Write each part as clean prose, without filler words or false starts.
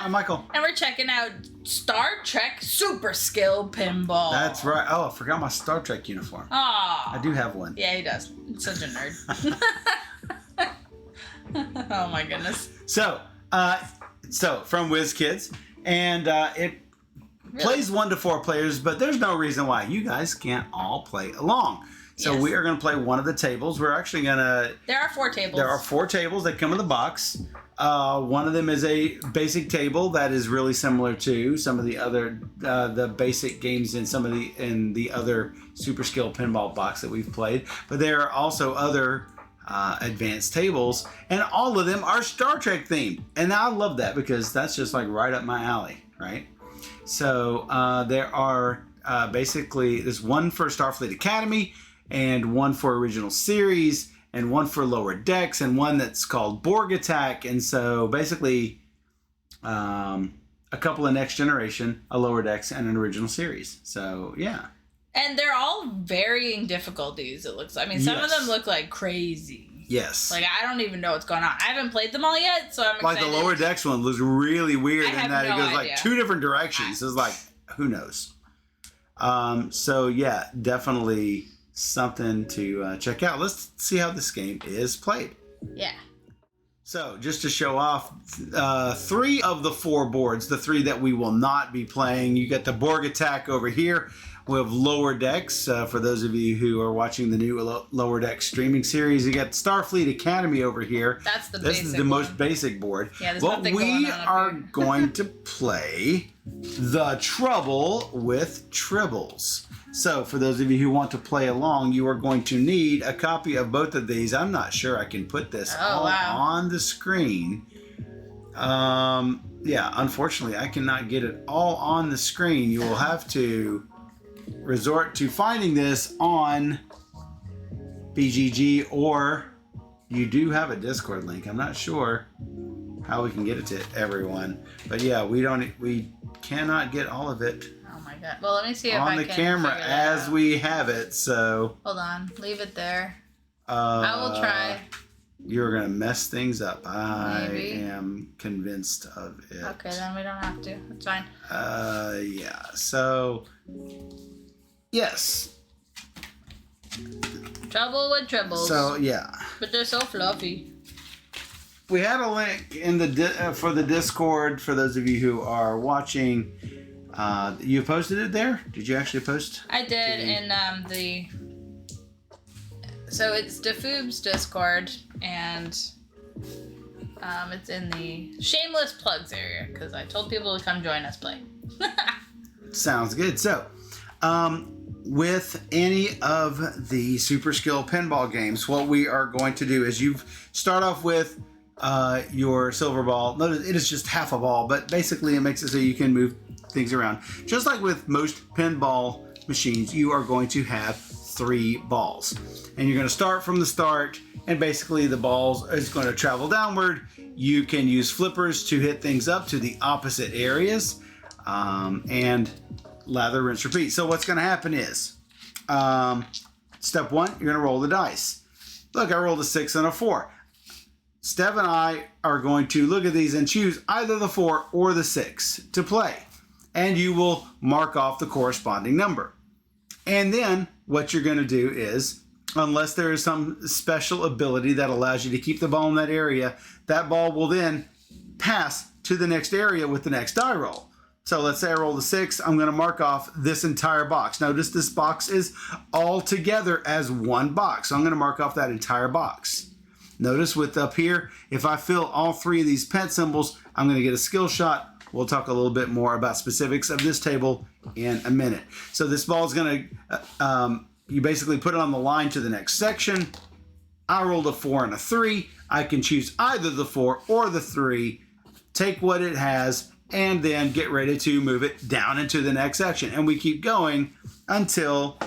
I'm Michael. And we're checking out Star Trek Super Skill Pinball. That's right. Oh, I forgot my Star Trek uniform. Aw. I do have one. Yeah, he does. He's such a nerd. Oh my goodness. So from WizKids, and it plays 1 to 4 players, but there's no reason why you guys can't all play along. So we are going to play one of the tables. We're actually going to... There are 4 tables. There are 4 tables that come in the box. One of them is a basic table that is really similar to some of the other the basic games in the other Super Skill Pinball box that we've played. But there are also other advanced tables, and all of them are Star Trek themed. And I love that because that's just like right up my alley, right? So there are basically, there's one for Starfleet Academy, and one for Original Series, and one for Lower Decks, and one that's called Borg Attack. And so basically a couple of Next Generation, a Lower Decks, and an Original Series. So yeah. And they're all varying difficulties, it looks like. I mean, some of them look like crazy. Yes. Like, I don't even know what's going on. I haven't played them all yet, so I'm excited. Like the Lower Decks one looks really weird in that it goes idea. like 2 different directions. It's like, who knows? So yeah, definitely something to check out. Let's see how this game is played. Yeah. So just to show off 3 of the 4 boards, the 3 that we will not be playing. You got the Borg Attack over here. We have Lower Decks. For those of you who are watching the new Lower Decks streaming series, you got Starfleet Academy over here. That's the This is the most basic board. Yeah, there's well, nothing we going on are up here. going to play The Trouble with Tribbles. So for those of you who want to play along, you are going to need a copy of both of these. I'm not sure I can put this on the screen. Yeah, unfortunately, I cannot get it all on the screen. You will have to resort to finding this on BGG, or you do have a Discord link. I'm not sure how we can get it to everyone, but yeah, we cannot get all of it. Oh my god. Well, let me see if on I the can camera figure that as out. we have it. So Hold on, leave it there. I will try. You're gonna mess things up. Maybe. I am convinced of it. Okay, then we don't have to. It's fine. Yeah. So yes. Trouble with tribbles. So yeah. But they're so fluffy. We had a link in the for the Discord for those of you who are watching. You posted it there? Did you actually post? I did in the. So it's DeFoob's Discord, and it's in the shameless plugs area because I told people to come join us play. Sounds good. So, with any of the Super Skill Pinball games, what we are going to do is you start off with your silver ball. Notice it is just half a ball, but basically it makes it so you can move things around. Just like with most pinball machines, you are going to have 3 balls. And you're going to start from the start, and basically the balls is going to travel downward. You can use flippers to hit things up to the opposite areas, and lather, rinse, repeat. So what's going to happen is, step 1, you're going to roll the dice. Look, I rolled a 6 and a 4. Steph and I are going to look at these and choose either the 4 or the 6 to play. And you will mark off the corresponding number. And then what you're going to do is, unless there is some special ability that allows you to keep the ball in that area, that ball will then pass to the next area with the next die roll. So let's say I rolled a 6, I'm going to mark off this entire box. Notice this box is all together as one box. So I'm going to mark off that entire box. Notice with up here, if I fill all 3 of these pet symbols, I'm going to get a skill shot. We'll talk a little bit more about specifics of this table in a minute. So this ball is going to, you basically put it on the line to the next section. I rolled a 4 and a 3. I can choose either the 4 or the 3, take what it has, and then get ready to move it down into the next section. And we keep going until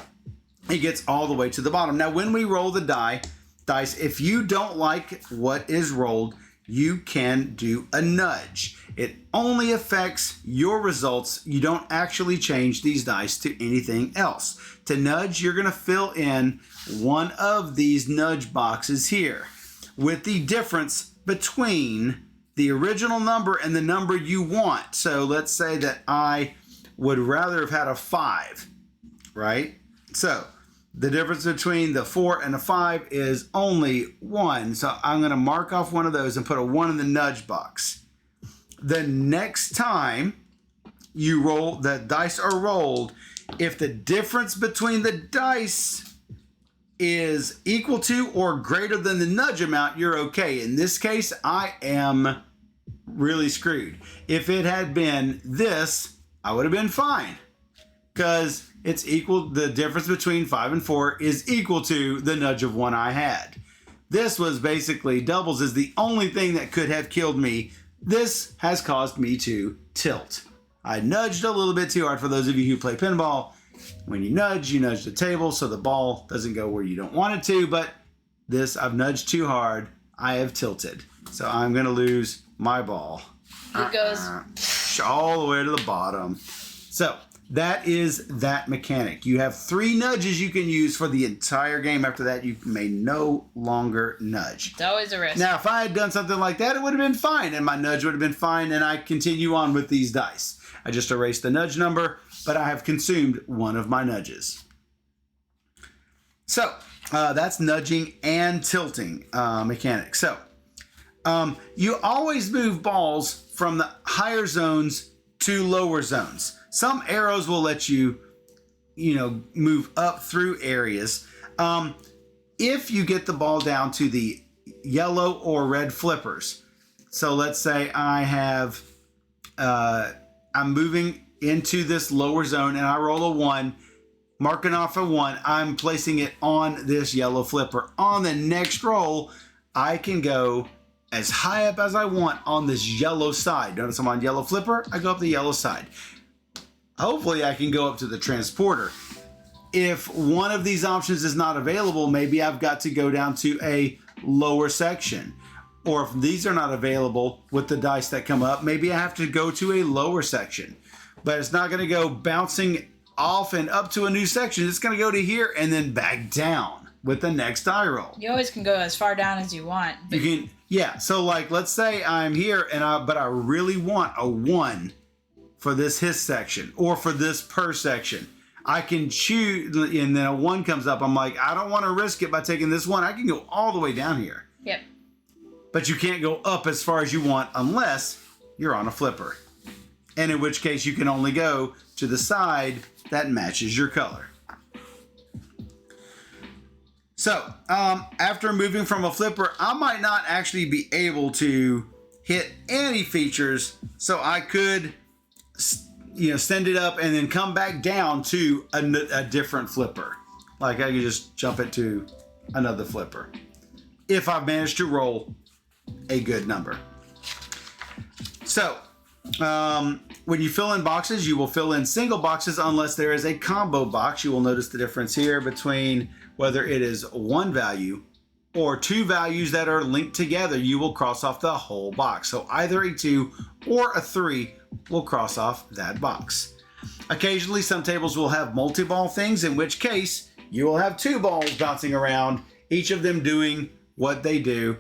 it gets all the way to the bottom. Now, when we roll the dice, if you don't like what is rolled, you can do a nudge. It only affects your results. You don't actually change these dice to anything else. To nudge, you're going to fill in one of these nudge boxes here with the difference between the original number and the number you want. So let's say that I would rather have had a 5, right? So the difference between the 4 and the 5 is only 1. So I'm going to mark off one of those and put a 1 in the nudge box. The next time you roll, the dice are rolled, if the difference between the dice is equal to or greater than the nudge amount, you're okay. In this case, I am really screwed. If it had been this, I would have been fine, because it's equal. The difference between 5 and 4 is equal to the nudge of 1 I had. This was basically doubles is the only thing that could have killed me. This has caused me to tilt. I nudged a little bit too hard. For those of you who play pinball, when you nudge the table so the ball doesn't go where you don't want it to, but this, I've nudged too hard. I have tilted. So I'm going to lose my ball. It goes all the way to the bottom. So that is that mechanic. You have 3 nudges you can use for the entire game. After that, you may no longer nudge. It's always a risk. Now, if I had done something like that, it would have been fine, and my nudge would have been fine, and I continue on with these dice. I just erased the nudge number, but I have consumed one of my nudges. So that's nudging and tilting mechanics. So you always move balls from the higher zones to lower zones. Some arrows will let you, move up through areas. If you get the ball down to the yellow or red flippers. So let's say I have, I'm moving into this lower zone and I roll a 1, marking off a 1. I'm placing it on this yellow flipper. On the next roll, I can go as high up as I want on this yellow side. Notice I'm on yellow flipper, I go up the yellow side. Hopefully I can go up to the transporter. If one of these options is not available, maybe I've got to go down to a lower section. Or if these are not available with the dice that come up, maybe I have to go to a lower section. But it's not going to go bouncing off and up to a new section. It's going to go to here and then back down with the next die roll. You always can go as far down as you want. You can, yeah. So like, let's say I'm here but I really want a 1 for this his section or for this per section. I can choose, and then a 1 comes up. I'm like, I don't want to risk it by taking this 1. I can go all the way down here. Yep. But you can't go up as far as you want unless you're on a flipper. And in which case you can only go to the side that matches your color. So, after moving from a flipper, I might not actually be able to hit any features. So I could, send it up and then come back down to a different flipper. Like I could just jump it to another flipper. If I've managed to roll a good number. So, when you fill in boxes, you will fill in single boxes unless there is a combo box. You will notice the difference here between whether it is 1 value or 2 values that are linked together. You will cross off the whole box. So either a 2 or a 3 will cross off that box. Occasionally, some tables will have multi-ball things, in which case you will have 2 balls bouncing around, each of them doing what they do.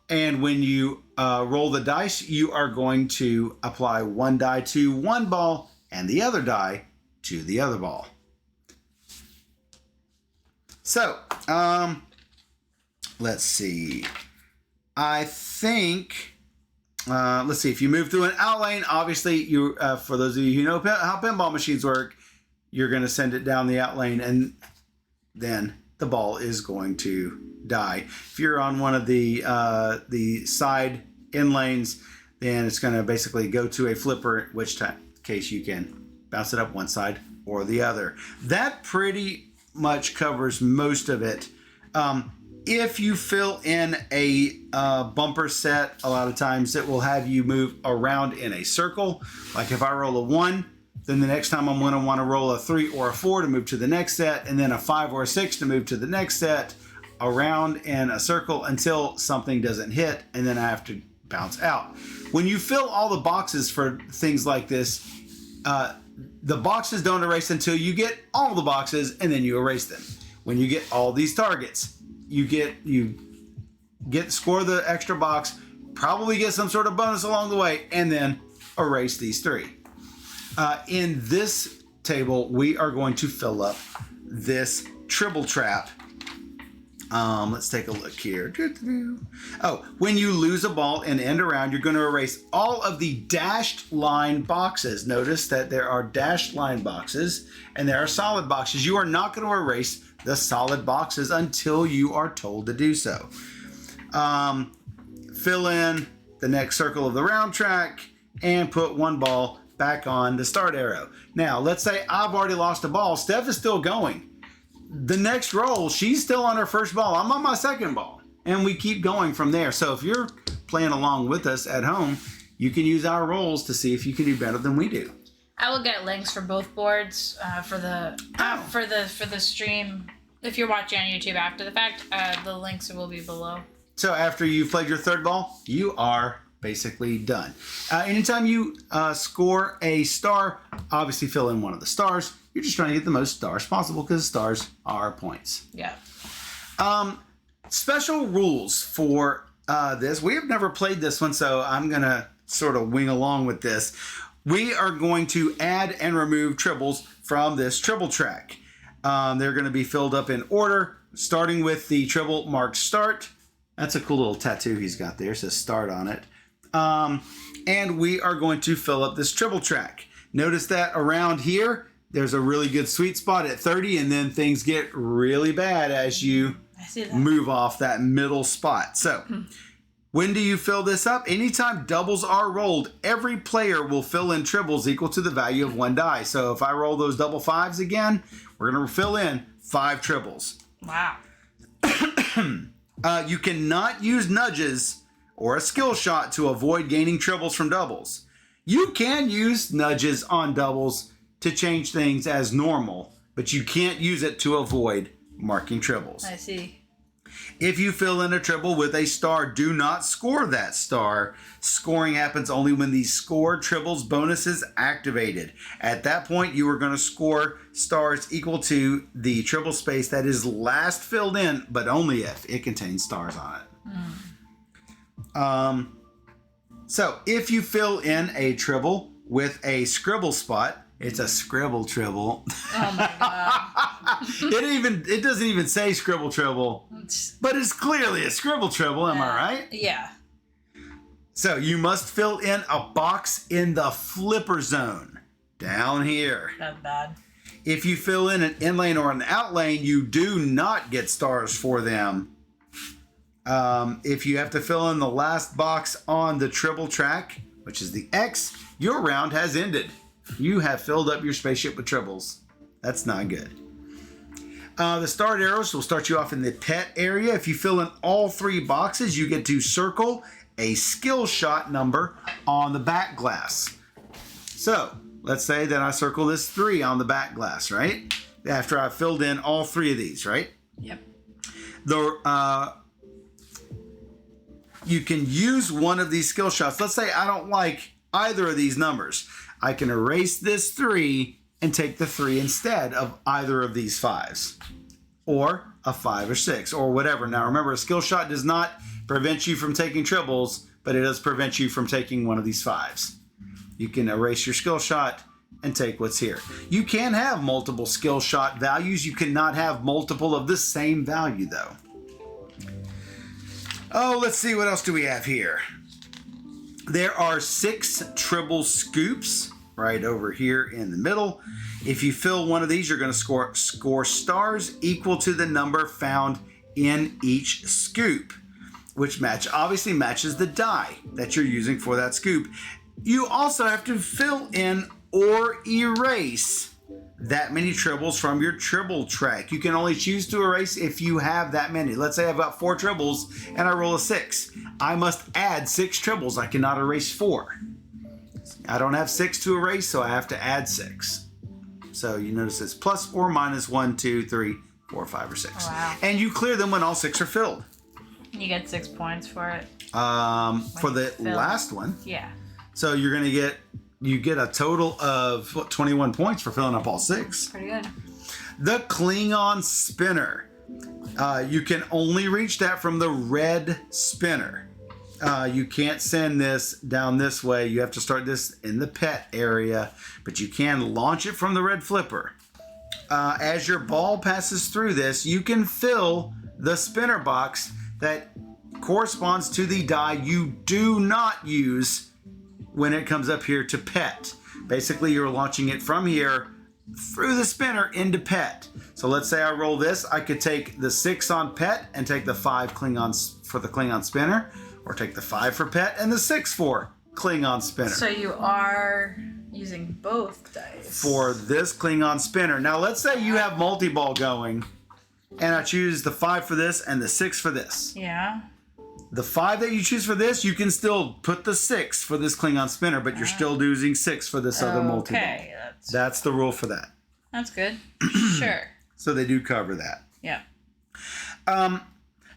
And when you roll the dice, you are going to apply 1 die to one ball and the other die to the other ball. So, let's see. I think, let's see, if you move through an outlane, obviously, you for those of you who know how pinball machines work, you're going to send it down the outlane and then the ball is going to die. If you're on one of the side in lanes, then it's going to basically go to a flipper, in which case you can bounce it up one side or the other. That pretty much covers most of it. If you fill in a bumper set, a lot of times it will have you move around in a circle. Like if I roll a 1, then the next time I'm going to want to roll a 3 or a 4 to move to the next set, and then a 5 or a 6 to move to the next set, around in a circle until something doesn't hit, and then I have to bounce out. When you fill all the boxes for things like this, the boxes don't erase until you get all the boxes, and then you erase them. When you get all these targets, you score the extra box, probably get some sort of bonus along the way, and then erase these 3. In this table, we are going to fill up this Tribble Trap. Let's take a look here. Oh, when you lose a ball and end around, you're going to erase all of the dashed line boxes. Notice that there are dashed line boxes and there are solid boxes. You are not going to erase the solid boxes until you are told to do so. Fill in the next circle of the round track and put 1 ball back on the start arrow. Now, let's say I've already lost a ball. Steph is still going. The next roll, she's still on her first ball. I'm on my second ball. And we keep going from there. So if you're playing along with us at home, you can use our rolls to see if you can do better than we do. I will get links for both boards for the stream. If you're watching on YouTube after the fact, the links will be below. So after you've played your third ball, you are basically done. Anytime you score a star, obviously fill in one of the stars. You're just trying to get the most stars possible because stars are points. Yeah. Special rules for this. We have never played this one, so I'm going to sort of wing along with this. We are going to add and remove tribbles from this tribble track. They're going to be filled up in order, starting with the tribble marked start. That's a cool little tattoo he's got there. It says start on it. And we are going to fill up this tribble track. Notice that around here, there's a really good sweet spot at 30, and then things get really bad as you move off that middle spot. So when do you fill this up? Anytime doubles are rolled, every player will fill in tribbles equal to the value of 1 die. So if I roll those double 5s again, we're going to fill in 5 tribbles. Wow. You cannot use nudges or a skill shot to avoid gaining tribbles from doubles. You can use nudges on doubles to change things as normal, but you can't use it to avoid marking tribbles. I see. If you fill in a tribble with a star, do not score that star. Scoring happens only when the score tribbles bonus is activated. At that point, you are going to score stars equal to the tribble space that is last filled in, but only if it contains stars on it. So if you fill in a tribble with a scribble spot, it's a scribble tribble. Oh my god. It doesn't even say scribble tribble, but it's clearly a scribble tribble, am I right? Yeah. So you must fill in a box in the flipper zone down here. That's bad. If you fill in an in-lane or an out-lane, you do not get stars for them. If you have to fill in the last box on the tribble track, which is the X, your round has ended. You have filled up your spaceship with tribbles. That's not good. The start arrows will start you off in the pet area. If you fill in all 3 boxes, you get to circle a skill shot number on the back glass. So let's say that I circle this 3 on the back glass, right? After I've filled in all 3 of these, right? Yep. You can use one of these skill shots. Let's say I don't like either of these numbers. I can erase this 3 and take the 3 instead of either of these 5s. Or a 5 or 6 or whatever. Now remember, a skill shot does not prevent you from taking tribbles, but it does prevent you from taking one of these 5s. You can erase your skill shot and take what's here. You can have multiple skill shot values. You cannot have multiple of the same value though. Oh, let's see, what else do we have here? There are 6 tribble scoops right over here in the middle. If you fill one of these, you're going to score stars equal to the number found in each scoop, which obviously matches the die that you're using for that scoop. You also have to fill in or erase that many tribbles from your tribble track. You can only choose to erase if you have that many. Let's say I've got 4 tribbles and I roll a 6. I must add 6 tribbles. I cannot erase 4. I don't have 6 to erase, so I have to add 6. So you notice it's plus or minus 1, 2, 3, 4, 5, or 6. Wow. And you clear them when all 6 are filled. You get 6 points for it. For the last one. Yeah. So you're going to get a total of 21 points for filling up all 6. Pretty good. The Klingon Spinner. You can only reach that from the red spinner. You can't send this down this way. You have to start this in the pet area, but you can launch it from the red flipper. As your ball passes through this, you can fill the spinner box that corresponds to the die you do not use when it comes up here to pet. Basically, you're launching it from here through the spinner into pet. So let's say I roll this. I could take the 6 on pet and take the 5 Klingons for the Klingon Spinner, or take the 5 for pet and the 6 for Klingon Spinner. So you are using both dice. For this Klingon Spinner. Now let's say you have multi-ball going, and I choose the 5 for this and the 6 for this. Yeah. The 5 that you choose for this, you can still put the 6 for this Klingon Spinner, but you're still using 6 for this other multi-ball. Okay, That's the rule for that. that's good. Sure. So they do cover that. Yeah.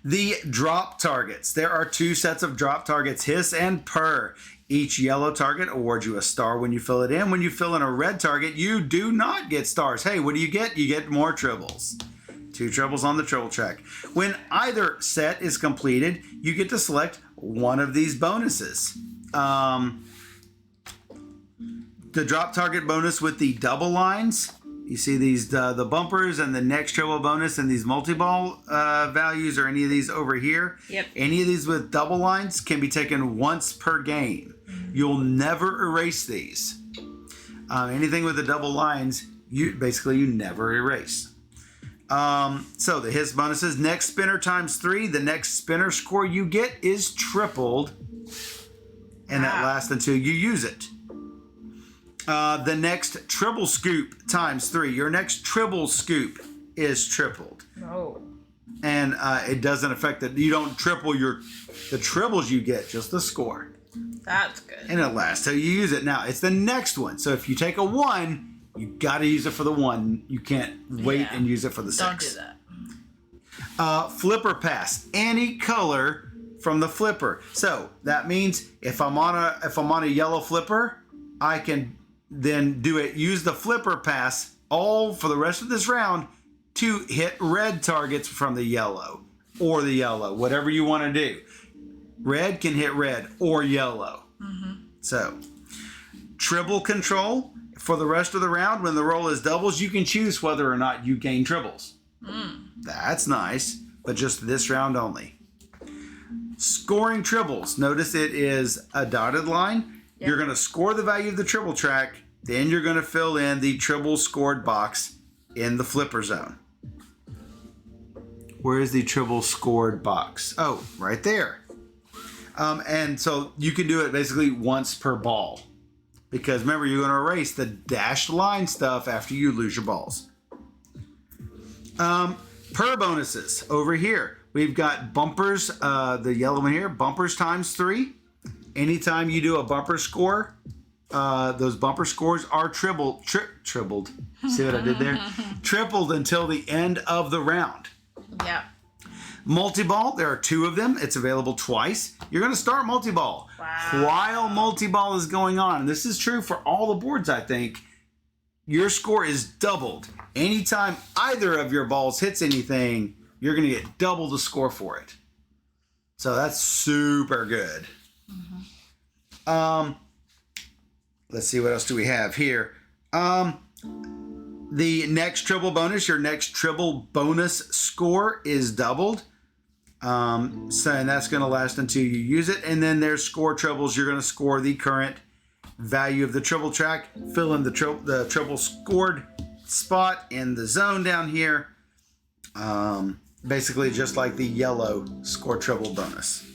The drop targets. There are 2 sets of drop targets, hiss and purr. Each yellow target awards you a star when you fill it in. When you fill in a red target, you do not get stars. Hey, what do you get? You get more tribbles. 2 tribbles on the triple track. When either set is completed, you get to select one of these bonuses. The drop target bonus with the double lines. You see these the bumpers and the next triple bonus and these multi-ball values, or any of these over here. Yep. Any of these with double lines can be taken once per game. You'll never erase these. Anything with the double lines, you never erase. So the hiss bonuses, next spinner times 3. The next spinner score you get is tripled, and that lasts until you use it. The next triple scoop times 3. Your next triple scoop is tripled. Oh. And it doesn't affect it. You don't triple the tribbles you get, just the score. That's good. And it lasts till you use it. Now, it's the next one. So if you take a 1, you got to use it for the 1. You can't wait and use it for the 6. Don't do that. Flipper pass. Any color from the flipper. So that means if I'm on a yellow flipper, I can then use the flipper pass all for the rest of this round to hit red targets from the yellow, or the yellow, whatever you want to do. Red can hit red or yellow. So, tribble control. For the rest of the round, when the roll is doubles, you can choose whether or not you gain tribbles. That's nice, but just this round only. Scoring tribbles. Notice it is a dotted line. Yep. You're going to score the value of the triple track, then you're going to fill in the triple scored box in the flipper zone. Where is the triple scored box? Oh, right there. And so you can do it basically once per ball. Because remember, you're going to erase the dashed line stuff after you lose your balls. Per bonuses over here. We've got bumpers, the yellow one here, bumpers times 3. Anytime you do a bumper score, those bumper scores are tripled. See what I did there? Tripled until the end of the round. Yeah. Multiball, there are 2 of them. It's available twice. You're going to start multiball while multiball is going on. And this is true for all the boards, I think. Your score is doubled. Anytime either of your balls hits anything, you're going to get double the score for it. So that's super good. Let's see, what else do we have here? The next triple bonus, your next triple bonus score is doubled. And that's going to last until you use it. And then there's score triples. You're going to score the current value of the triple track, fill in the triple scored spot in the zone down here. Basically just like the yellow score triple bonus.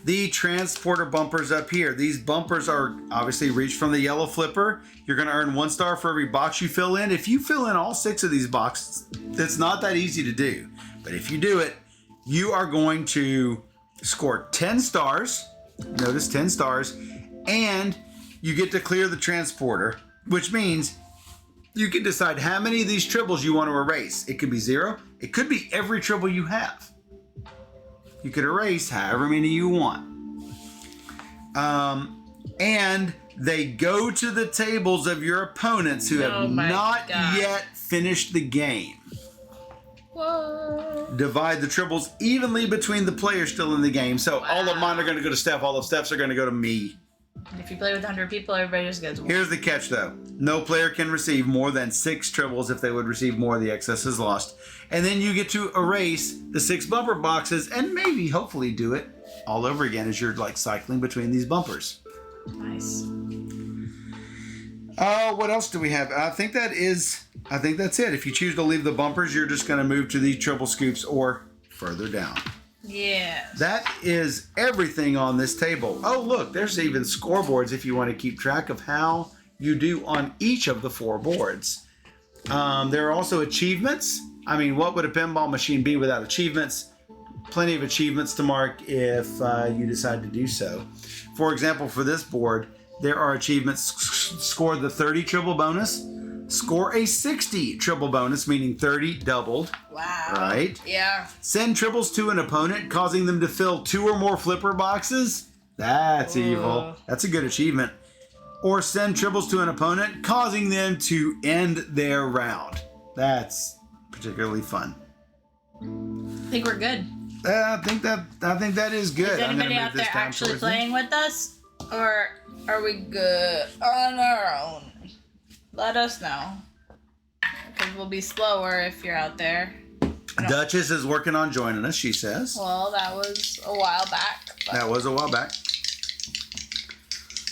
The transporter bumpers up here. These bumpers are obviously reached from the yellow flipper. You're going to earn 1 star for every box you fill in. If you fill in all 6 of these boxes, it's not that easy to do. But if you do it, you are going to score 10 stars. Notice 10 stars. And you get to clear the transporter, which means you can decide how many of these triples you want to erase. It could be 0. It could be every triple you have. You could erase however many you want. And they go to the tables of your opponents who have not yet finished the game. What? Divide the triples evenly between the players still in the game. So all of mine are going to go to Steph. All of Steph's are going to go to me. If you play with 100 people, everybody just gets one. Here's the catch, though. No player can receive more than 6 triples. If they would receive more, the excess is lost. And then you get to erase the 6 bumper boxes and maybe, hopefully, do it all over again as you're like cycling between these bumpers. Nice. What else do we have? I think that's it. If you choose to leave the bumpers, you're just going to move to the triple scoops or further down. Yes. That is everything on this table. Oh, look, there's even scoreboards if you want to keep track of how you do on each of the 4 boards. There are also achievements. I mean, what would a pinball machine be without achievements? Plenty of achievements to mark if you decide to do so. For example, for this board, there are achievements: score the 30 triple bonus, score a 60 triple bonus, meaning 30 doubled. Wow. Right? Yeah. Send triples to an opponent, causing them to fill 2 or more flipper boxes. That's evil. That's a good achievement. Or send triples to an opponent, causing them to end their round. That's particularly fun. I think we're good. I think that is good. Is anybody out there actually playing with us? Or are we good on our own? Let us know. Because we'll be slower if you're out there. Duchess is working on joining us, she says. Well, that was a while back. That was a while back.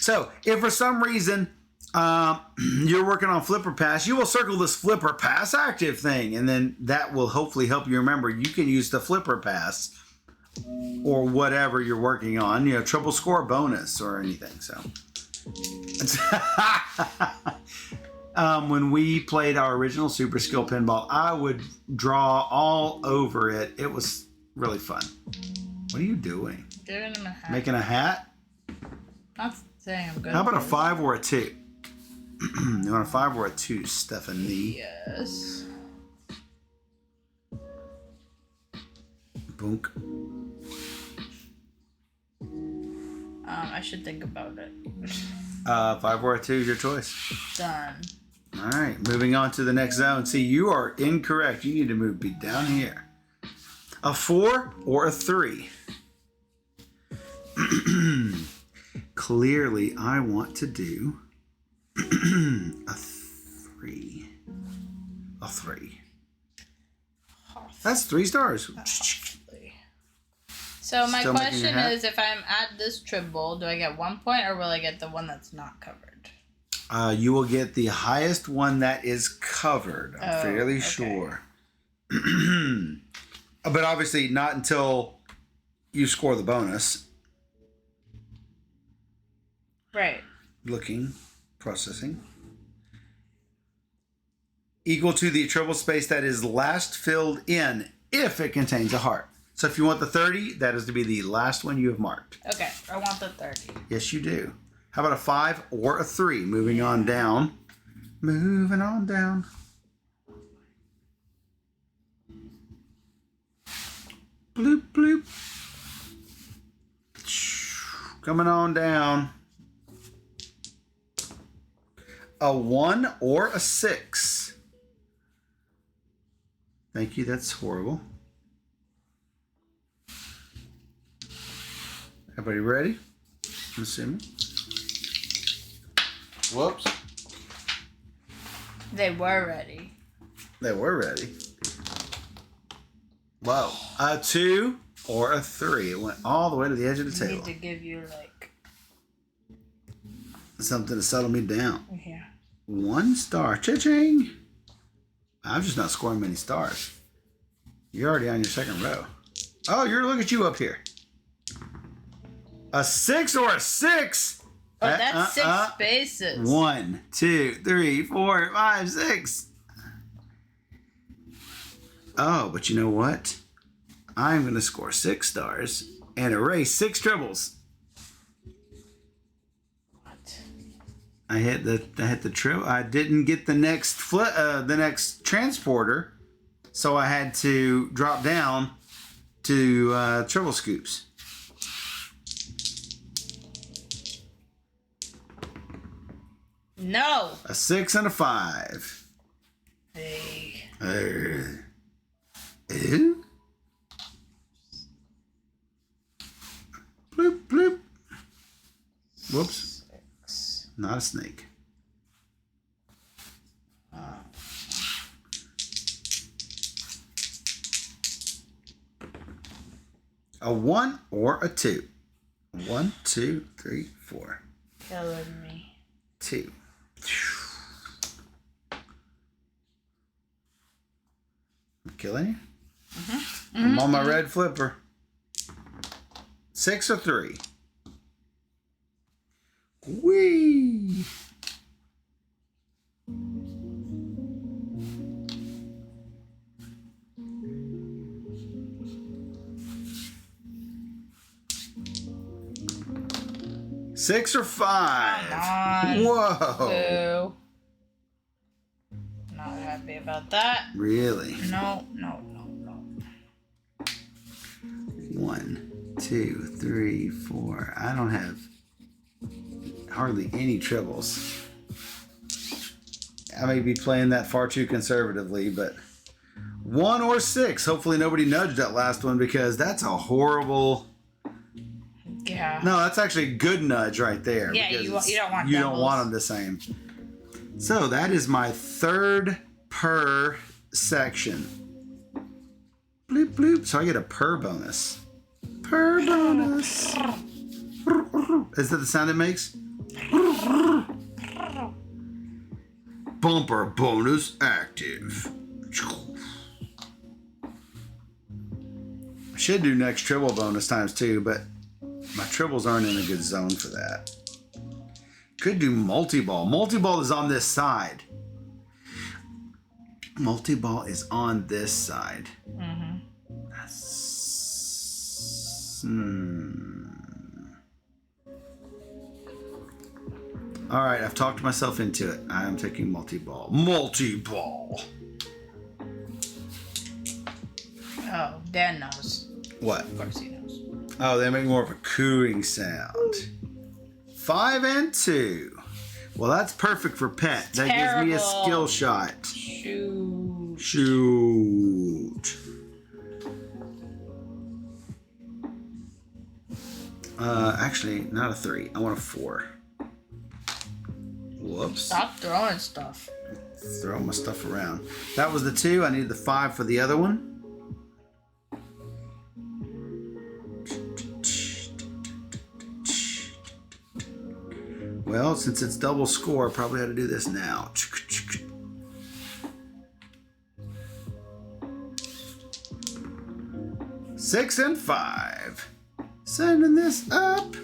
So, if for some reason you're working on Flipper Pass, you will circle this Flipper Pass active thing, and then that will hopefully help you remember you can use the Flipper Pass or whatever you're working on, triple score bonus or anything. So, when we played our original Super Skill Pinball, I would draw all over it. It was really fun. What are you doing? Doing a hat. Making a hat? Not saying I'm good. How about a 5 or a 2? You want a 5 or a 2, Stephanie? Yes. Boonk. I should think about it. 5 or a 2 is your choice. Done. All right, moving on to the next zone. See, you are incorrect. You need to move down here. A 4 or a 3? Clearly, I want to do a 3. A 3. That's 3 stars. So my Still making your question hat? is, if I'm at this triple, do I get 1 point, or will I get the one that's not covered? You will get the highest one that is covered. I'm fairly okay. sure. But obviously not until you score the bonus. Right. Looking, processing. Equal to the triple space that is last filled in if it contains a heart. So if you want the 30, that is to be the last one you have marked. Okay, I want the 30. Yes, you do. How about a 5 or a 3? Moving on down. Moving on down. Bloop, bloop. Coming on down. A 1 or a 6. Thank you, that's horrible. Everybody ready? I'm assuming. Whoops. They were ready. They were ready. Whoa. A 2 or a 3. It went all the way to the edge of the I table. need to give you, like... Something to settle me down. Yeah. 1 star. Cha-ching. I'm just not scoring many stars. You're already on your second row. Oh, look at you up here. A 6 or a 6? Oh, that's 6 spaces. 1, 2, 3, 4, 5, 6. Oh, but you know what? I'm going to score 6 stars and erase 6 triples. What? I hit the triple. I didn't get the next transporter, so I had to drop down to triple scoops. No. A 6 and a 5. Hey. 2. Bloop, bloop. Whoops. 6. Not a snake. A 1 or a 2. 1, 2, 3, 4. Killing me. 2. I'm killing you? I'm on my red flipper. 6 or 3. Whee! Six or 5. Come on. Whoa. Boo. Not happy about that. Really? No. 1, 2, 3, 4. I don't have hardly any triples. I may be playing that far too conservatively, but 1 or 6. Hopefully nobody nudged that last one because that's a horrible. Yeah. No, that's actually a good nudge right there. Yeah, you don't want you doubles. don't want them the same. So that is my 3rd per section. Bloop bloop. So I get a per bonus. Per bonus. Is that the sound it makes? Bumper bonus active. I should do next triple bonus times 2, but my triples aren't in a good zone for that. Could do multiball. Multiball is on this side. Multiball is on this side. Mm-hmm. All right, I've talked myself into it. I am taking multiball. Multiball. Oh, Dan knows. What? Of course he knows. Oh, they make more of a cooing sound. 5 and 2. Well, that's perfect for pet. That gives me a skill shot. Shoot. Actually, not a 3. I want a 4. Whoops. Stop throwing stuff. Throw my stuff around. That was the 2. I need the 5 for the other one. Well, since it's double score, I probably ought to do this now. 6 and 5. Sending this up.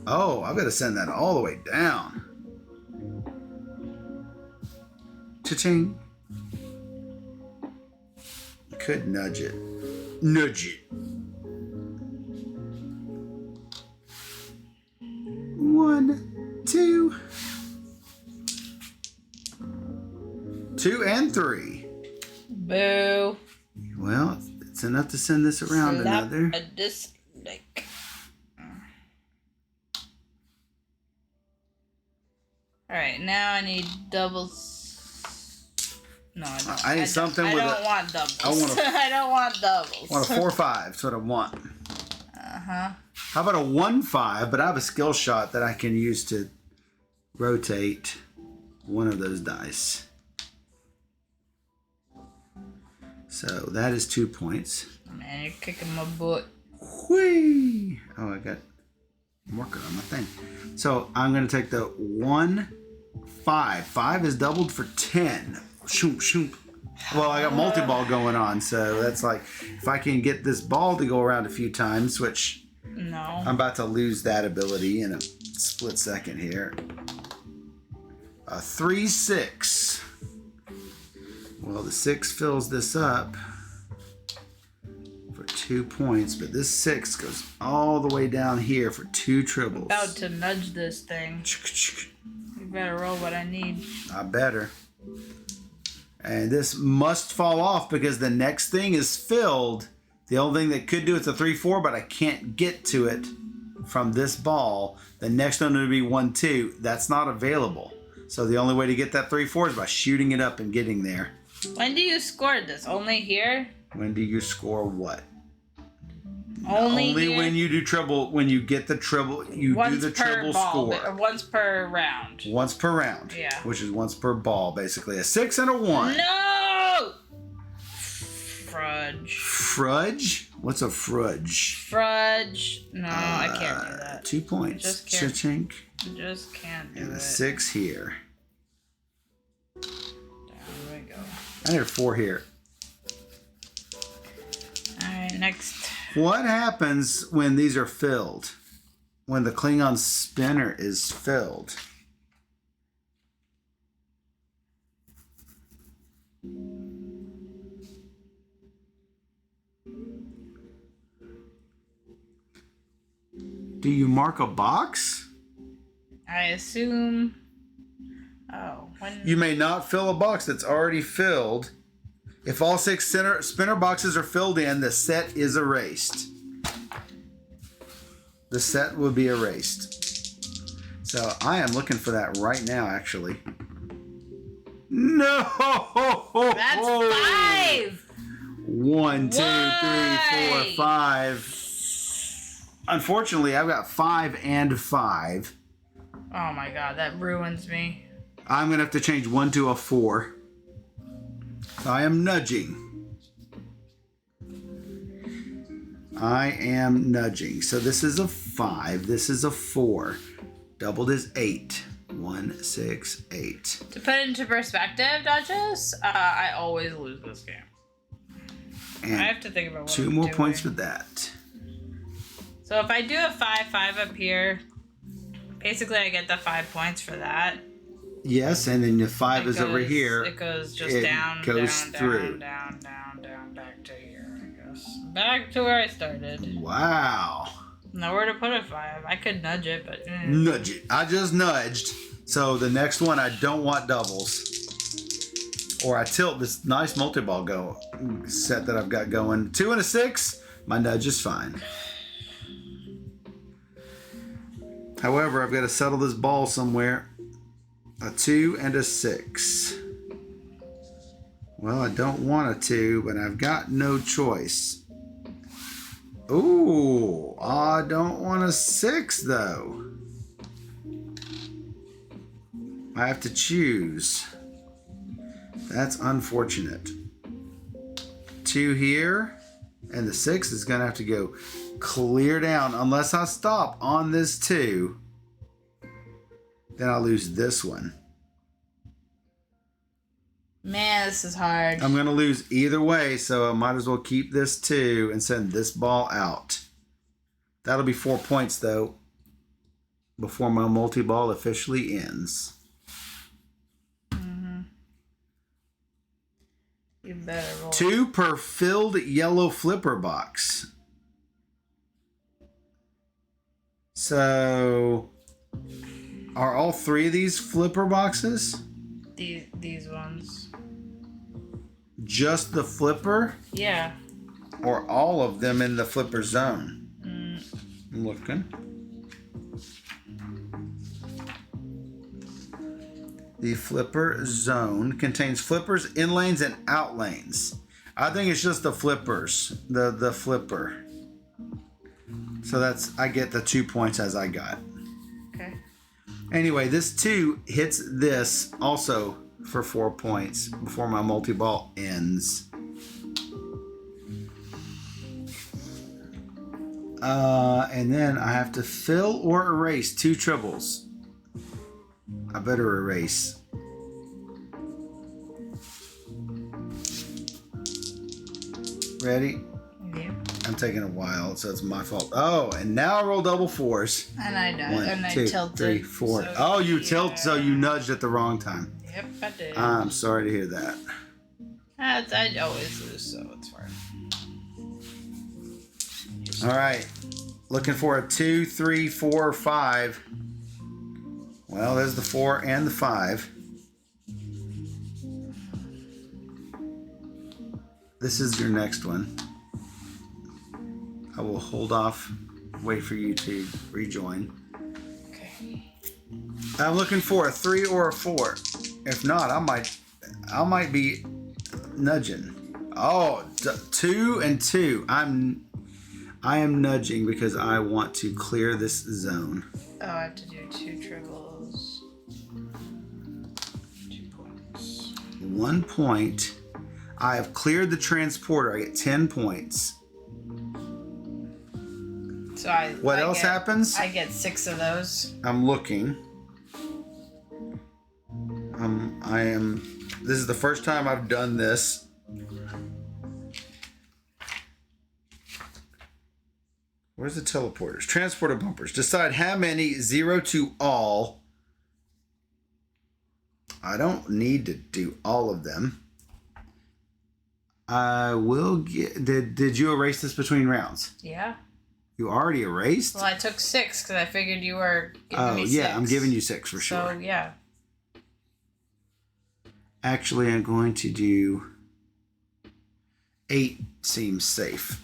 Oh, I've got to send that all the way down. Cha-ching. Could nudge it. Nudge it. 1, 2. 2 and 3. Boo. Well, it's enough to send this around Slap another. a dislike. Alright, now I need doubles. No, I don't. I need something I with don't want doubles. I want a- I don't want doubles. I want a 4-5. That's what I want. Uh-huh. How about a 1-5? But I have a skill shot that I can use to rotate one of those dice. So that is 2 points. Man, you're kicking my butt. Whee! Oh, I'm working on my thing. So I'm going to take the 1-5. 5 is doubled for 10. Shoot, shoot. Well, I got multi-ball going on, so that's like, if I can get this ball to go around a few times, which No. I'm about to lose that ability in a split second here. A 3-6. Well, the 6 fills this up for 2 points, but this 6 goes all the way down here for 2 triples. About to nudge this thing. You better roll what I need. I better. And this must fall off because the next thing is filled. The only thing that could do it's a 3-4, but I can't get to it from this ball. The next one would be 1-2. That's not available. So the only way to get that 3-4 is by shooting it up and getting there. When do you score this? Only here? When do you score what? Only here? when you do treble. When you get the treble, you do the treble score. Or once per round. Once per round. Yeah. Which is once per ball, basically. A 6 and a 1. No! Fudge. Fudge? What's a fudge? Fudge. No, I can't do that. 2 points. Just can't. Cha-chink. Just can't do And it. a 6 here. Down we go. I need a 4 here. Alright, next. What happens when these are filled? When the Klingon Spinner is filled? Do you mark a box? I assume. Oh, when. You may not fill a box that's already filled. If all 6 spinner boxes are filled in, the set is erased. The set will be erased. So I am looking for that right now, actually. No! That's 5! 1, 2, 3, 4, 5. Unfortunately, I've got 5 and 5. Oh my god, that ruins me. I'm going to have to change 1 to a 4. So I am nudging. I am nudging. So this is a 5. This is a 4. Doubled is 8. 1, 6, 8. To put it into perspective, Duchess, I always lose this game. And I have to think about what 2 I'm more doing. points for that. So if I do a 5 up here, basically I get the 5 points for that. Yes, and then the 5 is over here. It goes just It down, goes down, through. down, back to here, I guess. Back to where I started. Wow. Nowhere to put a 5. I could nudge it, but... Nudge it. I just nudged. So the next one, I don't want doubles. Or I tilt this nice multi-ball set that I've got going. 2 and a 6, my nudge is fine. However, I've got to settle this ball somewhere. A 2 and a 6. Well, I don't want a 2, but I've got no choice. Ooh, I don't want a 6 though. I have to choose. That's unfortunate. 2 here, and the 6 is going to have to go clear down unless I stop on this 2. Then I'll lose this one. Man, this is hard. I'm going to lose either way, so I might as well keep this 2 and send this ball out. That'll be 4 points, though, before my multi-ball officially ends. Mm-hmm. You better roll. 2 per filled yellow flipper box. So... are all 3 of these flipper boxes? These ones. Just the flipper? Yeah. Or all of them in the flipper zone? Mm. I'm looking. The flipper zone contains flippers, in lanes, and out lanes. I think it's just the flippers. The flipper. So that's, I get the 2 points as I got. Okay. Anyway, this 2 hits this also for 4 points before my multi-ball ends. And then I have to fill or erase 2 triples. I better erase. Ready? Yeah. I'm taking a while, so it's my fault. Oh, and now I roll double 4s. And I know. 1, And 2, I tilted. 3, 4. So Oh, you yeah. tilt, so you nudged at the wrong time. Yep, I did. I'm sorry to hear that. I always lose, so it's fine. All right. Looking for a 2, 3, 4, 5. Well, there's the 4 and the 5. This is your next one. I will hold off, wait for you to rejoin. Okay. I'm looking for a 3 or a 4. If not, I might be nudging. Oh, 2 and 2. I am nudging because I want to clear this zone. Oh, I have to do 2 triples. 2 points. 1 point. I have cleared the transporter. I get 10 points. So what else happens? I get 6 of those. I'm looking. This is the first time I've done this. Where's the teleporters? Transporter bumpers. Decide how many, 0 to all. I don't need to do all of them. I will get... Did you erase this between rounds? Yeah. You already erased? Well, I took 6 because I figured you were giving me 6. Oh, yeah, I'm giving you 6 for sure. So, yeah. Actually, I'm going to do 8 seems safe.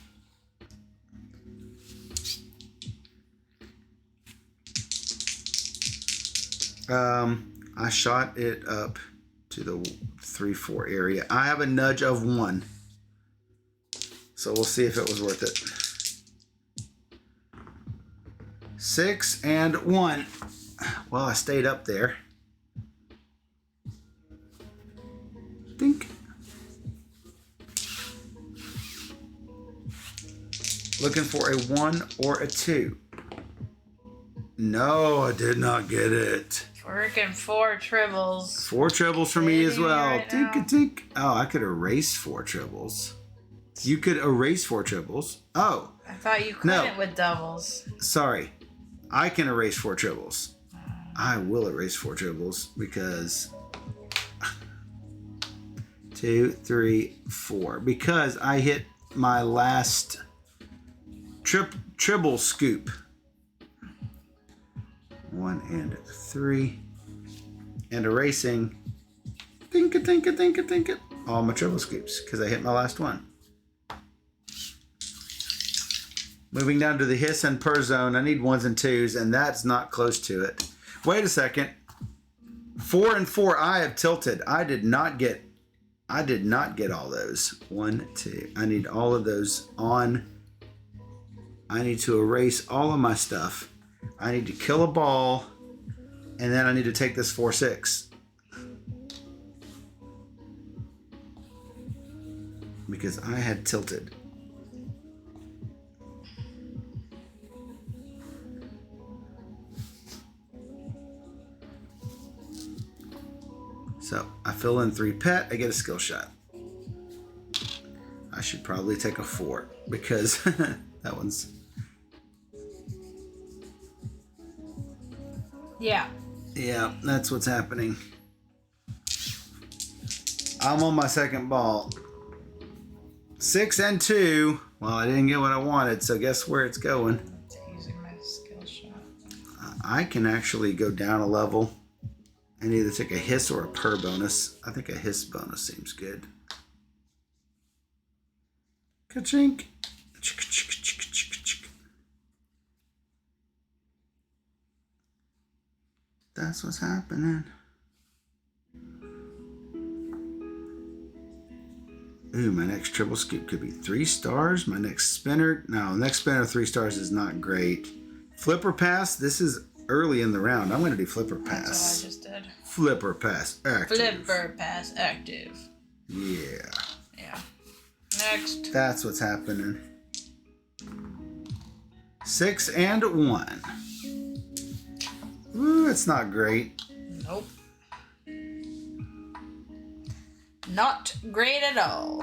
I shot it up to the 3-4 area. I have a nudge of 1. So we'll see if it was worth it. 6 and 1. Well, I stayed up there. Think. Looking for a 1 or a 2. No, I did not get it. Freaking 4 triples. 4 triples for me as well. Right Tink a tink. Oh, I could erase 4 triples. You could erase 4 triples. Oh. I thought you couldn't with doubles. Sorry. I can erase 4 triples. I will erase 4 triples because 2, 3, 4. Because I hit my last triple scoop. 1 and 3. And erasing. Think it. All my triple scoops because I hit my last one. Moving down to the hiss and per zone. I need 1s and 2s, and that's not close to it. Wait a second. 4 and 4. I have tilted. I did not get all those. 1, 2. I need all of those on. I need to erase all of my stuff. I need to kill a ball, and then I need to take this 4-6. Because I had tilted. So I fill in 3 pet, I get a skill shot. I should probably take a 4 because that one's... Yeah. Yeah, that's what's happening. I'm on my second ball. 6 and 2. Well, I didn't get what I wanted, so guess where it's going? Using my skill shot. I can actually go down a level and either take a hiss or a per bonus. I think a hiss bonus seems good. Ka-chink. That's what's happening. Ooh, my next triple scoop could be 3 stars. My next spinner, no, next spinner 3 stars is not great. Flipper pass, this is early in the round. I'm going to do flipper pass. That's what I just did. Flipper pass active. Flipper pass active. Yeah. Yeah. Next. That's what's happening. 6 and 1. Ooh, it's not great. Nope. Not great at all.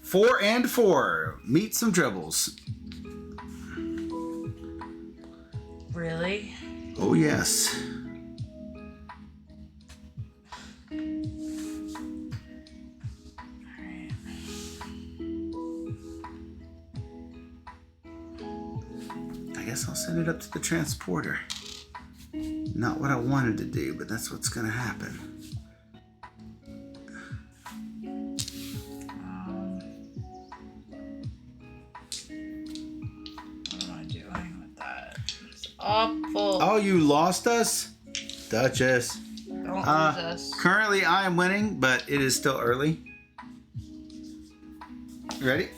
Four and 4. Meet some triples. Really? Oh, yes. I'll send it up to the transporter. Not what I wanted to do, but that's what's going to happen. What am I doing with that? Oh, you lost us? Duchess. Don't lose us. Currently, I am winning, but it is still early. You ready?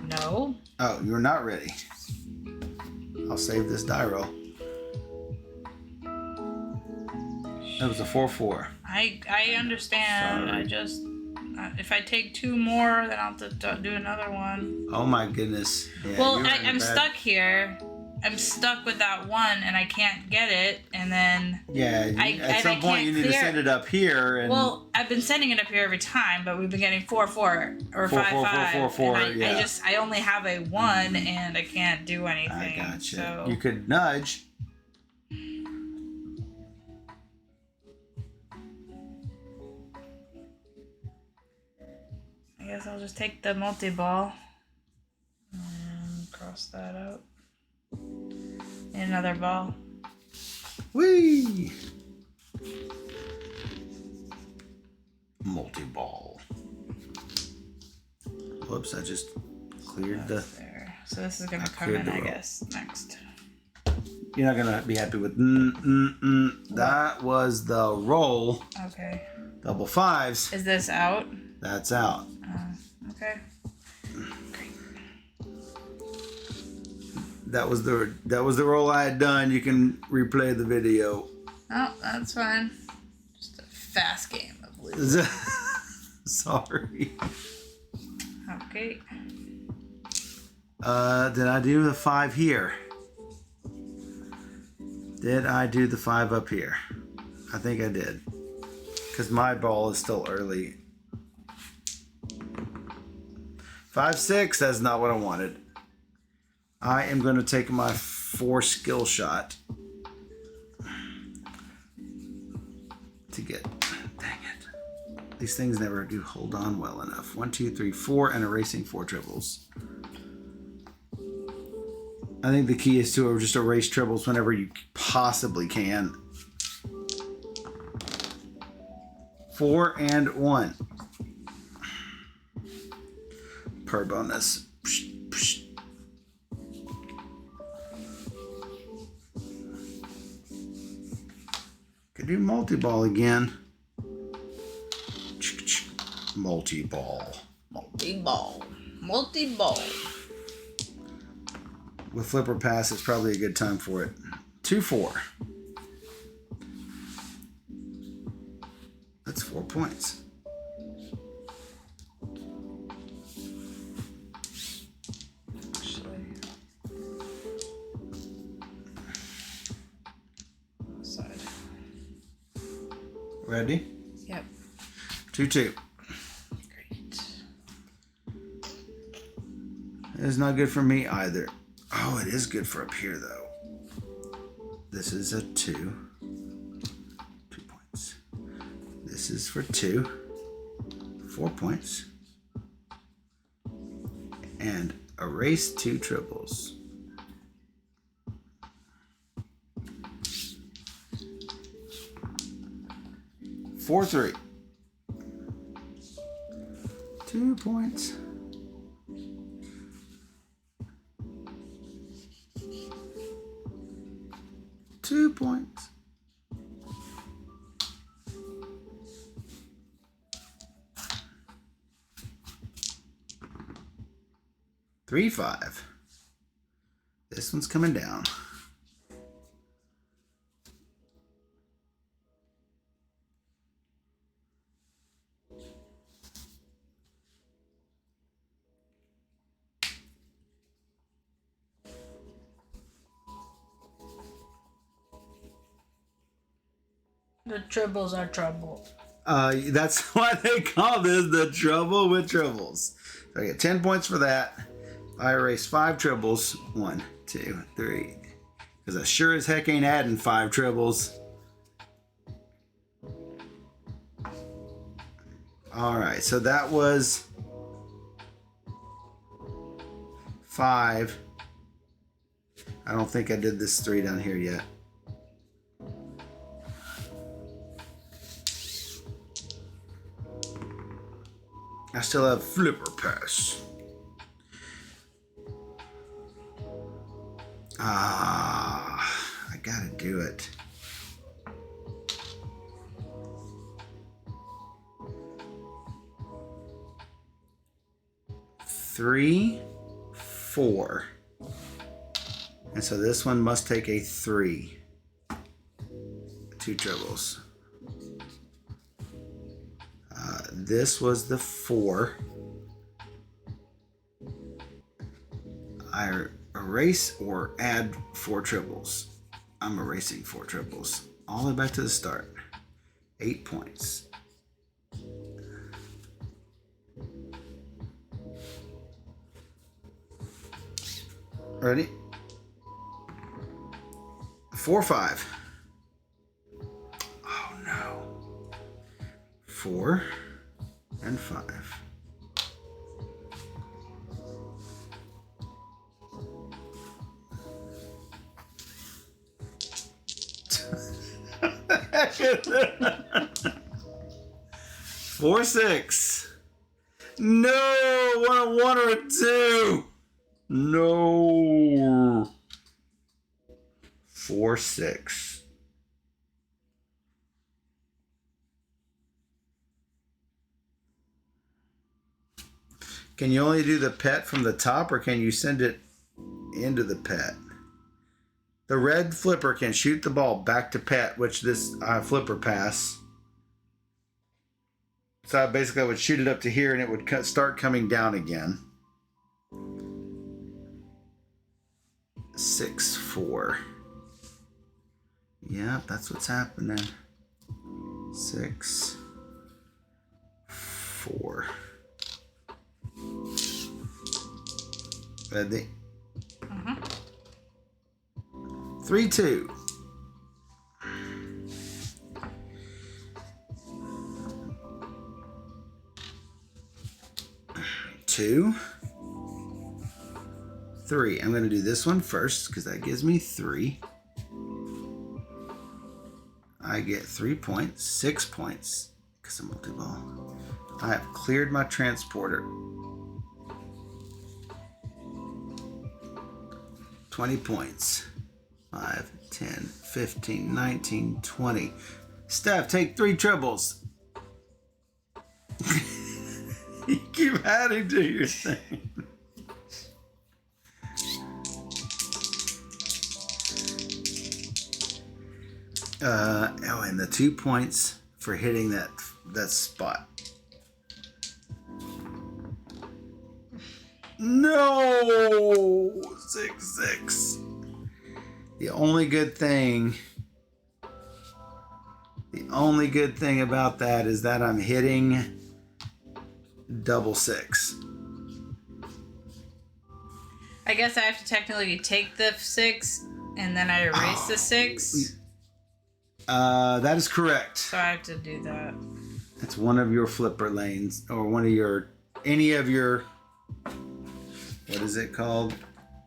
No. Oh, you're not ready. I'll save this die roll. That was a 4-4. I understand. Sorry. I just... if I take 2 more, then I'll have to do another one. Oh my goodness. Yeah, Well, you were in a I'm bad- stuck here. I'm stuck with that one, and I can't get it, and then... Yeah, at some point you need to send it up here. And well, I've been sending it up here every time, but we've been getting 4-4 or 5-5. 4-4, yeah. I only have a 1, and I can't do anything. I gotcha. So... You could nudge. I guess I'll just take the multi-ball and cross that out. And another ball. Whee! Multiball. Whoops, I just cleared the... There. So this is gonna come in, I guess, next. You're not gonna be happy with... That was the roll. Okay. Double 5s. Is this out? That's out. Okay. That was the roll I had done. You can replay the video. Oh, that's fine. Just a fast game, I believe. Sorry. Okay. Did I do the 5 here? Did I do the 5 up here? I think I did. Because my ball is still early. 5-6, that's not what I wanted. I am going to take my 4 skill shot to get, dang it. These things never do hold on well enough. 1, 2, 3, 4, and erasing 4 triples. I think the key is to just erase triples whenever you possibly can. 4 and 1. Per bonus. Could do multi-ball again. Multi-ball. Multi-ball. Multi-ball. With flipper pass, it's probably a good time for it. 2-4. That's 4 points. Ready? Yep. 2-2. Great. It's not good for me either. Oh, it is good for up here though. This is a 2. 2 points. This is for 2. 4 points. And erase 2 triples. 4-3. 2 points. Two points. Three, 5. This one's coming down. The triples are trouble. That's why they call this the trouble with triples. So I get 10 points for that. I erase 5 triples. 1, 2, 3. Because I sure as heck ain't adding 5 triples. Alright, so that was 5. I don't think I did this 3 down here yet. I still have flipper pass. I gotta do it. Three, 4. And so this one must take a 3. 2 trebles. This was the 4. I erase or add 4 triples. I'm erasing 4 triples. All the way back to the start. 8 points. Ready? 4, 5. Oh no. 4 and 5. Four, 6. No, want a 1 or a 2. No. 4, 6. Can you only do the pet from the top, or can you send it into the pet? The red flipper can shoot the ball back to pet, which this flipper pass. So basically I would shoot it up to here and it would start coming down again. 6, 4. Yeah, that's what's happening. 6, 4. Ready? 3, 2. 2, 3. I'm going to do this one first because that gives me 3. I get 3 points, 6 points because of multiball. I have cleared my transporter. 20 points. 5, 10, 15, 19, 20. Steph, take 3 triples. You keep adding to your thing. And the 2 points for hitting that spot. No! 6, 6. The only good thing about that is that I'm hitting double 6. I guess I have to technically take the 6 and then I erase the 6. That is correct. So I have to do that. That's one of your flipper lanes, or any of your, what is it called?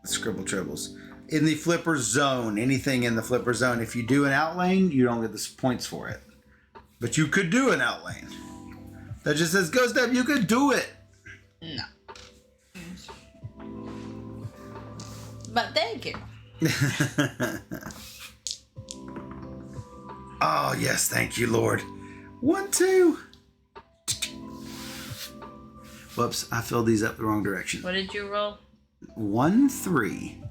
Scribble tribbles. In the flipper zone, anything in the flipper zone. If you do an out lane, you don't get the points for it. But you could do an out lane. That just says, go Steph, you could do it. No. But thank you. Oh, yes, thank you, Lord. 1, 2. Whoops, I filled these up the wrong direction. What did you roll? 1, 3.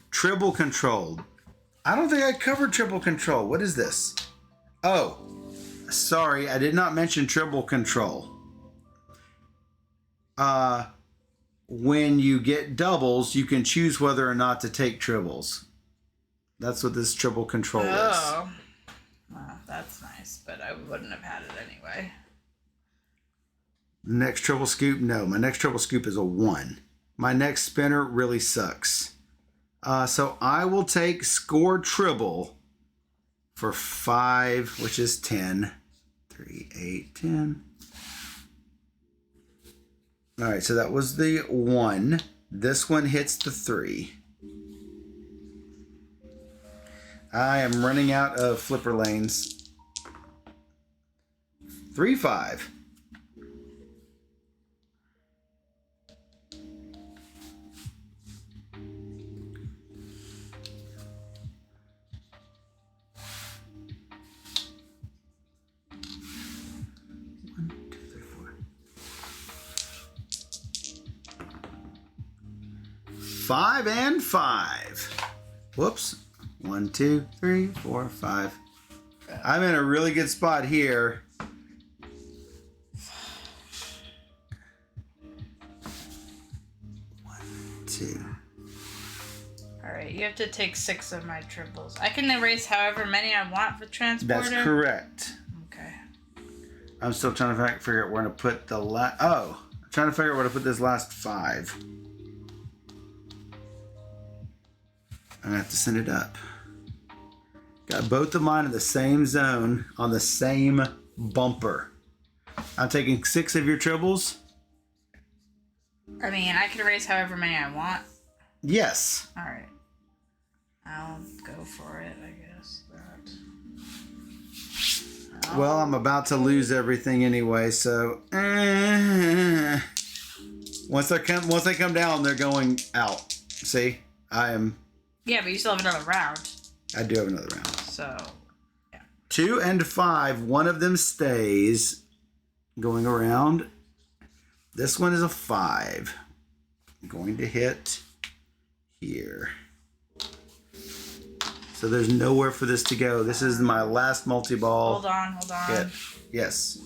Triple control. I don't think I covered triple control. What is this? Oh, sorry, I did not mention triple control. When you get doubles, you can choose whether or not to take triples. That's what this triple control is. Oh. Well, that's nice, but I wouldn't have had it anyway. Next triple scoop? No, my next triple scoop is a 1. My next spinner really sucks. So I will take score triple for 5, which is 10. 3, 8, 10. All right, so that was the 1. This one hits the 3. I am running out of flipper lanes. 3, 5. 5 and 5. Whoops. 1, 2, 3, 4, 5. I'm in a really good spot here. One, 2. Alright, you have to take 6 of my triples. I can erase however many I want for transporter. That's correct. Okay. I'm still trying to figure out where to put the I'm trying to figure out where to put this last 5. I'm gonna have to send it up. Got both of mine in the same zone on the same bumper. I'm taking 6 of your triples. I mean, I can erase however many I want. Yes. Alright. I'll go for it, I guess. Well, I'm about to lose everything anyway, so once they come down, they're going out. See? Yeah, but you still have another round. I do have another round. So, yeah. 2 and 5, one of them stays going around. This one is a 5. I'm going to hit here. So there's nowhere for this to go. This is my last multi-ball. Hold on. Hit. Yes.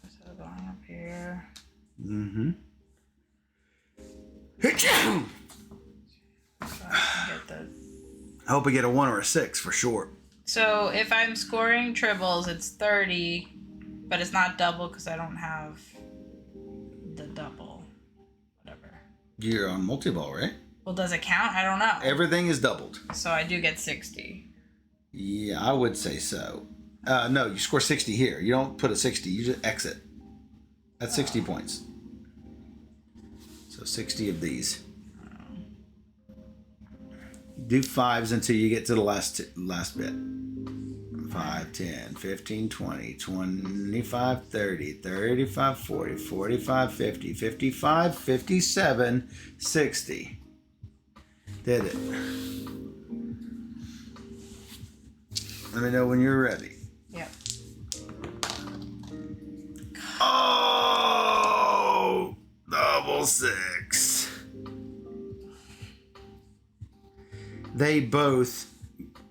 So going up here. Mm-hmm. So I can get the... I hope I get a 1 or a 6 for sure. So if I'm scoring triples, it's 30, but it's not double because I don't have the double. Whatever. You're on multi-ball, right? Well, does it count? I don't know. Everything is doubled. So I do get 60. Yeah, I would say so. No, you score 60 here. You don't put a 60. You just exit. That's 60 points. So 60 of these. Do 5s until you get to the last bit. 5, 10, 15, 20, 25, 30, 35, 40, 45, 50, 55, 57, 60. Did it. Let me know when you're ready. Yep. Oh! Double 6. They both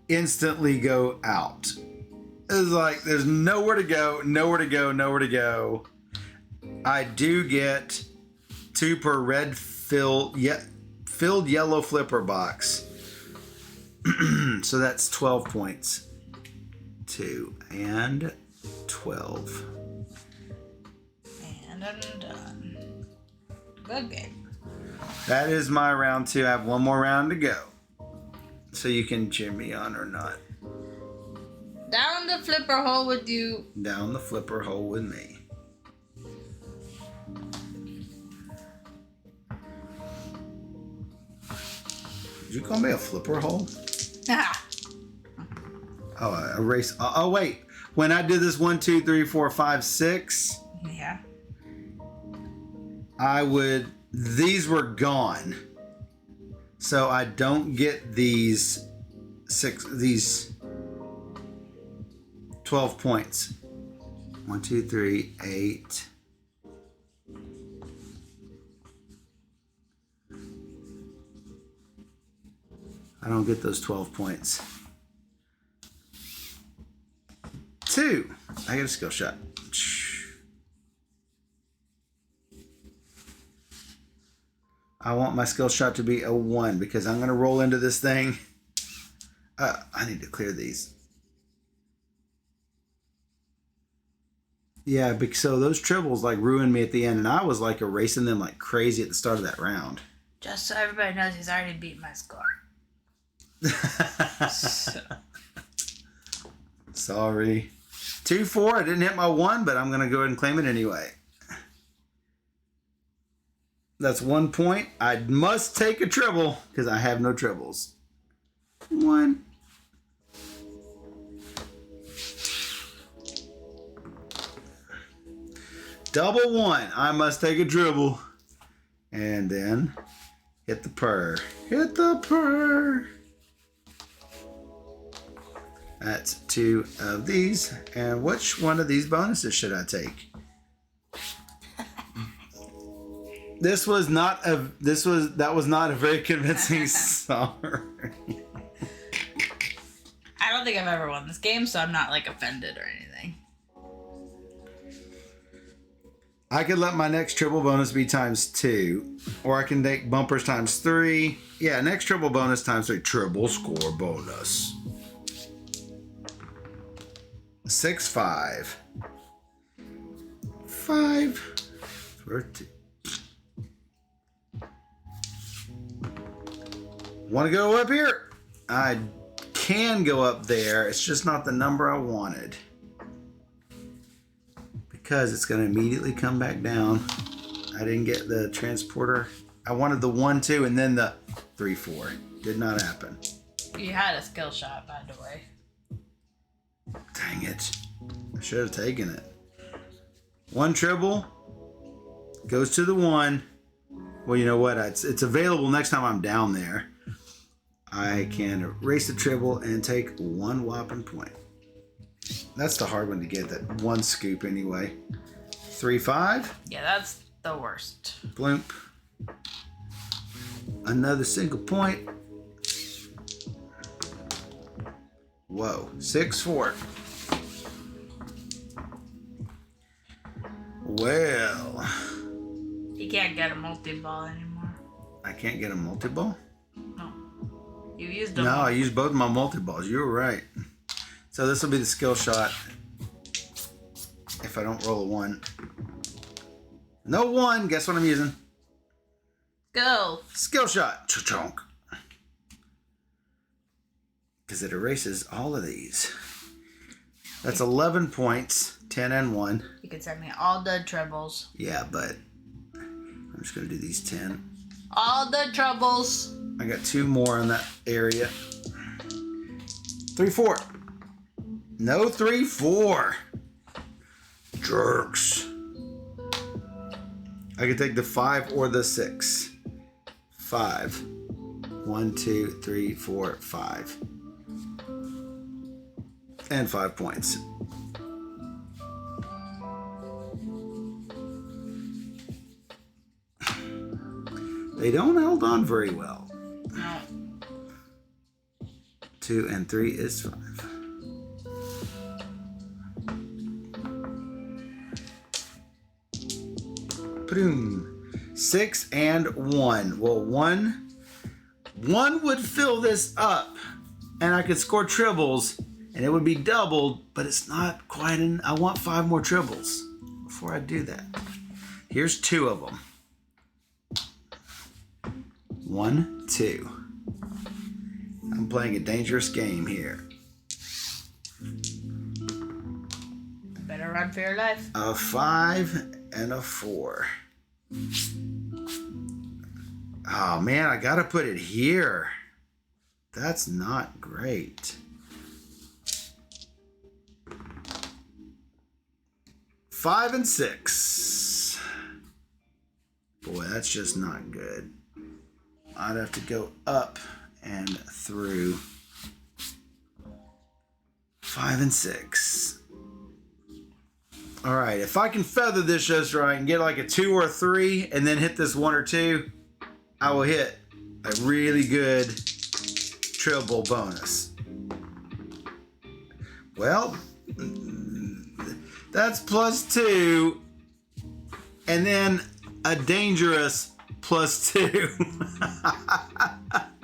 instantly go out. It's like there's nowhere to go. I do get 2 per red filled yellow flipper box. So that's 12 points. 2 and 12. And I'm done. Good game. That is my round 2. I have one more round to go. So you can cheer me on or not. Down the flipper hole with you. Down the flipper hole with me. Did you call me a flipper hole? Oh, a race. Oh, wait. When I did this 1, 2, 3, 4, 5, 6. Yeah. These were gone. So I don't get these 12 points. 1, 2, 3, 8. I don't get those 12 points. 2. I get a skill shot. I want my skill shot to be a 1 because I'm going to roll into this thing. I need to clear these. Yeah, so those triples like ruined me at the end, and I was like erasing them like crazy at the start of that round. Just so everybody knows, he's already beat my score. Sorry. 2, 4. I didn't hit my 1, but I'm going to go ahead and claim it anyway. That's 1 point. I must take a triple because I have no triples. 1. Double 1. I must take a dribble. And then hit the purr. Hit the purr. That's 2 of these. And which one of these bonuses should I take? That was not a very convincing song. I don't think I've ever won this game, so I'm not like offended or anything. I could let my next triple bonus be ×2, or I can take bumpers ×3. Yeah, next triple bonus ×3. Triple score bonus. 6, 5. 5. Worth 2. Want to go up here? I can go up there. It's just not the number I wanted. Because it's going to immediately come back down. I didn't get the transporter. I wanted the 1, 2, and then the 3, 4. Did not happen. You had a skill shot, by the way. Dang it. I should have taken it. 1 triple. Goes to the 1. Well, you know what? It's available next time I'm down there. I can erase the triple and take 1 whopping point. That's the hard one to get, that 1 scoop anyway. 3, 5. Yeah, that's the worst. Bloomp. Another single point. Whoa. 6, 4. Well. You can't get a multi-ball anymore. I can't get a multi-ball? No. You used them. No, I used both my multi-balls. You were right. So this will be the skill shot. If I don't roll a 1. No 1. Guess what I'm using? Go. Skill shot. Cha-chonk. Because it erases all of these. That's 11 points. 10 and 1. You can send me all the trebles. Yeah, but I'm just going to do these 10. All the troubles. I got 2 more in that area. 3, 4. No 3, 4. Jerks. I could take the 5 or the 6. 5. 1, 2, 3, 4, 5. And 5 points. They don't hold on very well. No. 2 and 3 is 5. Boom. 6 and 1. Well, one would fill this up, and I could score triples, and it would be doubled, but it's not quite I want 5 more triples before I do that. Here's 2 of them. 1, 2. I'm playing a dangerous game here. Better run for your life. A 5 and a 4. Oh man, I gotta put it here. That's not great. 5 and 6. Boy, that's just not good. I'd have to go up and through. 5 and 6. All right, if I can feather this just right and get like a 2 or 3 and then hit this 1 or 2, I will hit a really good triple bonus. Well, that's +2 and then a dangerous +2.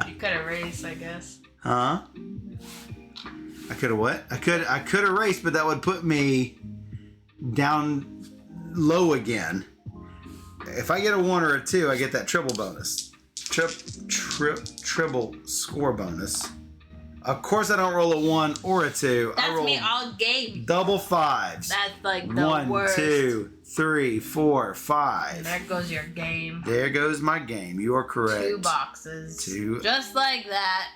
You could erase, I guess. Huh? I could have what? I could erase, but that would put me down low again. If I get a 1 or a 2, I get that triple bonus. Triple score bonus. Of course, I don't roll a 1 or a 2. That's I roll me all game. double 5s. That's like the 1, worst. 2, 3, 4, 5. There goes your game. There goes my game. You are correct. 2 boxes. 2. Just like that.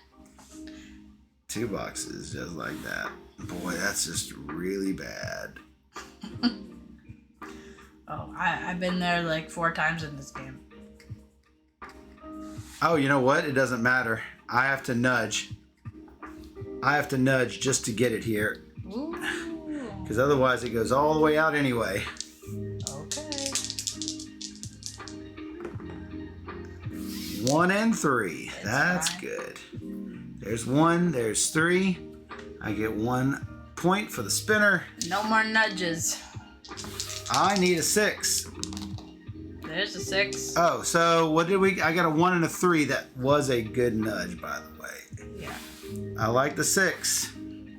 2 boxes, just like that. Boy, that's just really bad. Oh, I've been there like 4 times in this game. Oh, you know what? It doesn't matter. I have to nudge. I have to nudge just to get it here. Ooh. Because otherwise it goes all the way out anyway. Okay. 1 and 3. That's fine. good. There's 1. There's 3. I get 1 point for the spinner. No more nudges. I need a 6. There's a 6. Oh, so what did we? I got a 1 and a 3. That was a good nudge, by the way. Yeah. I like the 6.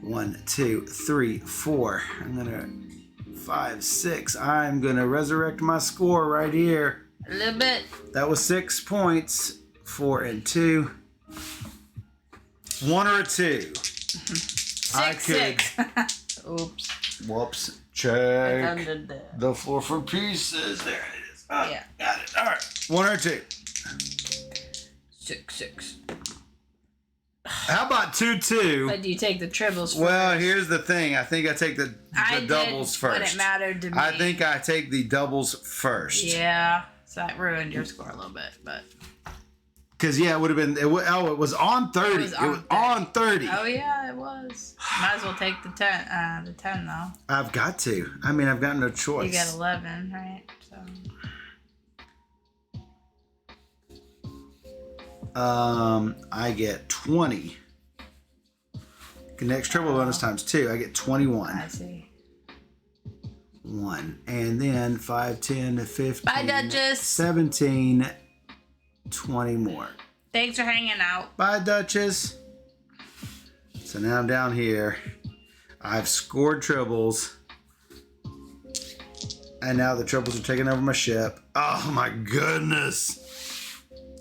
1, 2, 3, 4. I'm gonna 5, 6. I'm gonna resurrect my score right here. A little bit. That was 6 points. 4 and 2. 1 or a 2. 6. Oops. Whoops. Check Did that. the floor for pieces. There it is. Oh, Yeah. Got it. All right. 1 or 2. 6. How about 2, 2? But do you take the triples first? Well, here's the thing. I think I take the doubles did first. when it mattered to me. I think I take the doubles first. Yeah. So that ruined your score a little bit, but. Because, yeah, it would have been. It was on 30. It was on 30. Oh yeah, it was. Might as well take the 10. The 10 though. I've got to. I mean, I've got no choice. You get 11, right? So. I get 20. Next triple bonus times 2. I get 21. I see. 1. And then 5, 10, 15. Bye, Duchess. 17. 20 more. Thanks for hanging out. Bye, Duchess. So now I'm down here. I've scored triples. And now the triples are taking over my ship. Oh my goodness.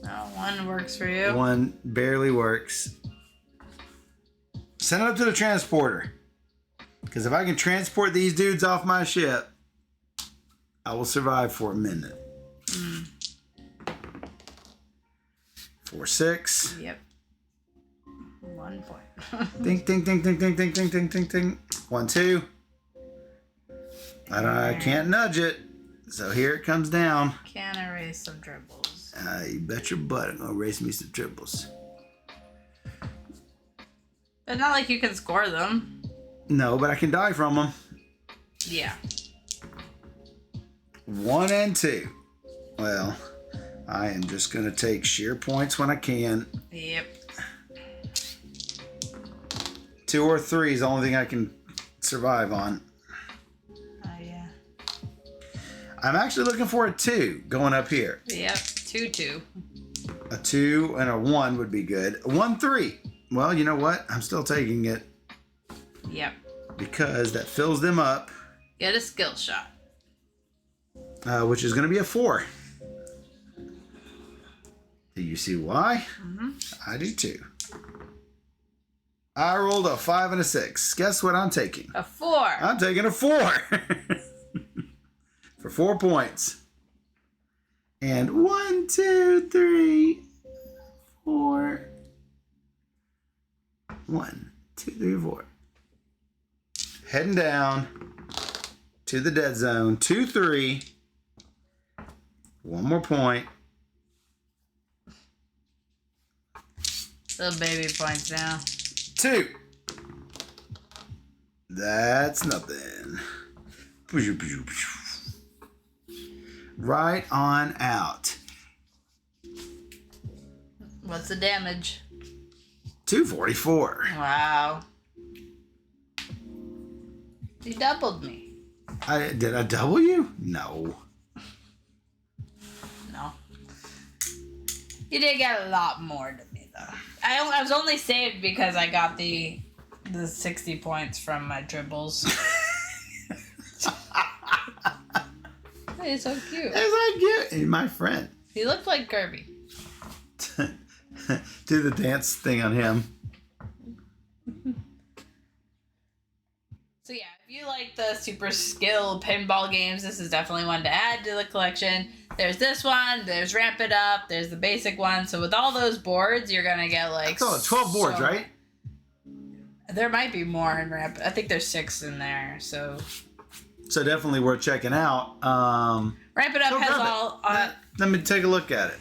Oh, 1 works for you. 1 barely works. Send it up to the transporter. Because if I can transport these dudes off my ship, I will survive for a minute. 4, 6. Yep. 1 point. Ding, ding, ding, ding, ding, ding, ding, ding, ding, ding. 1, 2. I can't nudge it. So here it comes down. Can erase some dribbles. You bet your butt I'm going to race me some triples. It's not like you can score them. No, but I can die from them. Yeah. 1 and 2. Well, I am just going to take sheer points when I can. Yep. 2 or 3 is the only thing I can survive on. Oh, yeah. I'm actually looking for a 2 going up here. Yep. 2. A 2 and a 1 would be good. 1, 3. Well, you know what? I'm still taking it Yep. because that fills them up, Get a skill shot. which is going to be a 4. Do you see why? Mm-hmm. I do too. I rolled a 5 and a 6. Guess what I'm taking? A 4. I'm taking a 4 for 4 points. And 1, 2, 3, 4. 1, 2, 3, 4. Heading down to the dead zone. 2, 3. 1 more point. Little baby points now. 2. That's nothing. Right on out. What's the damage? 244. Wow. You doubled me. Did I double you? No. No. You did get a lot more to me, though. I was only saved because I got the 60 points from my dribbles. He's so cute. It's like you and my friend. He looked like Kirby. Do the dance thing on him. So yeah, if you like the super skill pinball games, this is definitely one to add to the collection. There's this one, there's Ramp It Up, there's the basic one. So with all those boards, you're gonna get like 12 boards, right? There might be more in Ramp. I think there's 6 in there. So definitely worth checking out. Ramp It Up has all. Let me take a look at it.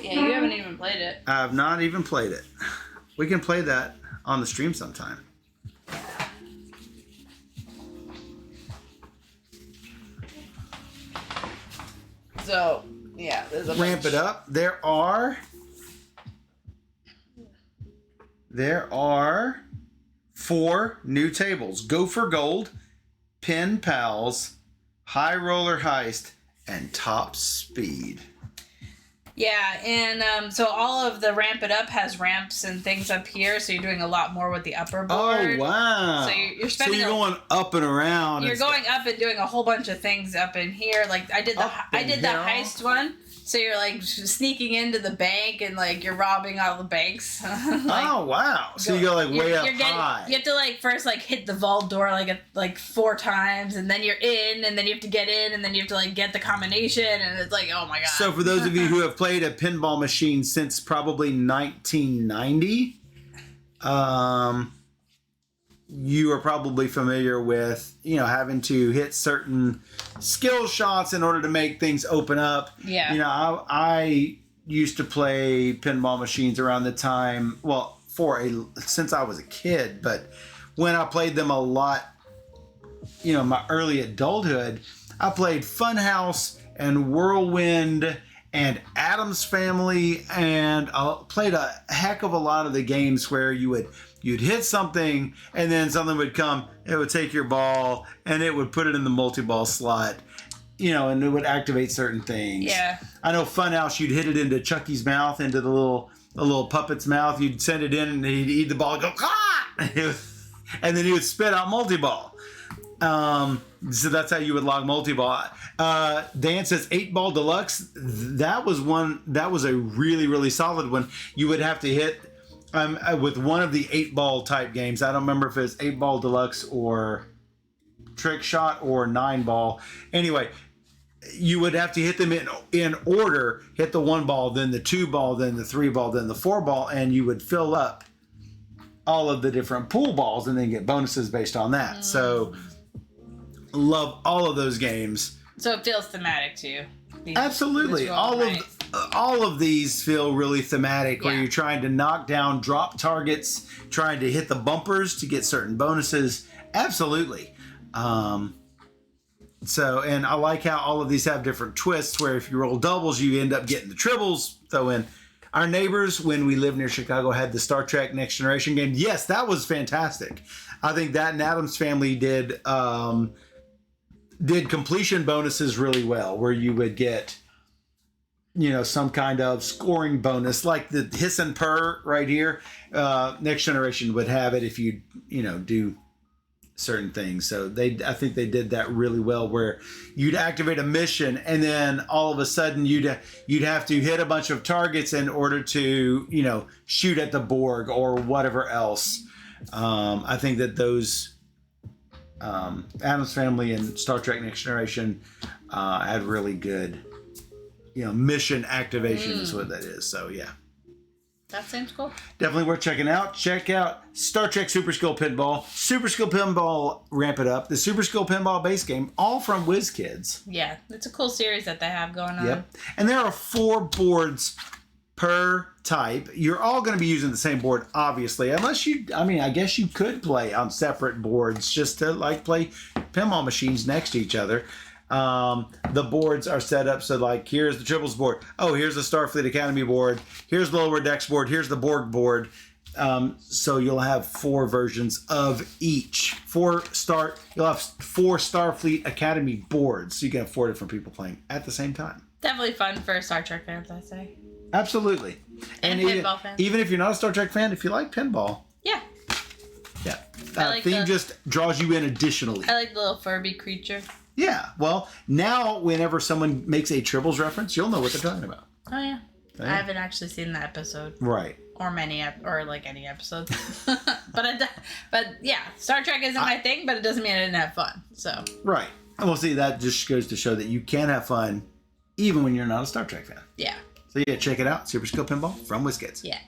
Yeah, you haven't even played it. I've not even played it. We can play that on the stream sometime. So yeah, there's a Ramp bunch. It Up. There are there are 4 new tables: Go for Gold, Pin Pals, High Roller Heist, and Top Speed. Yeah, and so all of the Ramp It Up has ramps and things up here, so you're doing a lot more with the upper board. Oh, wow. So you're spending. So you're going up and around. You're going up and doing a whole bunch of things up in here. Like I did the heist one. So you're like sneaking into the bank and like you're robbing all the banks. Oh wow! So you go like way up high. You have to like first like hit the vault door like 4 times, and then you're in, and then you have to get in, and then you have to like get the combination, and it's like, oh my god. So for those of you who have played a pinball machine since probably 1990, you are probably familiar with, you know, having to hit certain skill shots in order to make things open up. Yeah. You know, I used to play pinball machines around the time, well, since I was a kid, but when I played them a lot, you know, my early adulthood, I played Funhouse and Whirlwind and Addams Family, and I played a heck of a lot of the games where you'd hit something and then something would come, it would take your ball and it would put it in the multi-ball slot, you know, and it would activate certain things. Yeah. I know Funhouse, you'd hit it into Chucky's mouth, into the little puppet's mouth. You'd send it in and he'd eat the ball and go, ah! And then he would spit out multi-ball. So that's how you would log multi-ball. Dan says 8-Ball Deluxe. That was a really, really solid one. You would have to hit with one of the 8-ball type games. I don't remember if it's 8-Ball Deluxe or Trick Shot or 9-Ball. Anyway, you would have to hit them in order. Hit the 1-ball, then the 2-ball, then the 3-ball, then the 4-ball, and you would fill up all of the different pool balls and then get bonuses based on that. So love all of those games. So it feels thematic to you. Absolutely. All of these feel really thematic, where you're trying to knock down drop targets, trying to hit the bumpers to get certain bonuses. Absolutely. So, and I like how all of these have different twists, where if you roll doubles, you end up getting the triples. So in our neighbors, when we lived near Chicago, had the Star Trek Next Generation game. Yes, that was fantastic. I think that and Addams Family did completion bonuses really well, where you would get, you know, some kind of scoring bonus, like the hiss and purr right here. Next Generation would have it if you do certain things. So I think they did that really well, where you'd activate a mission and then all of a sudden you'd have to hit a bunch of targets in order to, you know, shoot at the Borg or whatever else. I think that those Addams Family and Star Trek Next Generation had really good, you know, mission activation is what that is. So yeah. That seems cool. Definitely worth checking out. Check out Star Trek Super Skill Pinball, Super Skill Pinball Ramp It Up, the Super Skill Pinball base game, all from WizKids. Yeah, it's a cool series that they have going on. Yep. And there are 4 boards per type. You're all going to be using the same board, obviously, unless I guess you could play on separate boards just to like play pinball machines next to each other. The boards are set up so, like, here's the triples board. Oh, here's the Starfleet Academy board. Here's the Lower Decks board. Here's the Borg board. So you'll have 4 versions of each. You'll have 4 Starfleet Academy boards. So you can have 4 different people playing at the same time. Definitely fun for Star Trek fans, I say. Absolutely. And pinball fans. Even if you're not a Star Trek fan, if you like pinball. Yeah. Yeah. Theme just draws you in additionally. I like the little Furby creature. Yeah. Well, now whenever someone makes a Tribbles reference, you'll know what they're talking about. Oh, yeah. I haven't actually seen the episode. Right. Or any episodes. but yeah, Star Trek isn't my thing, but it doesn't mean I didn't have fun. So. Right. And we'll see, that just goes to show that you can have fun even when you're not a Star Trek fan. Yeah. So yeah, check it out. Super Skill Pinball from WizKids. Yeah.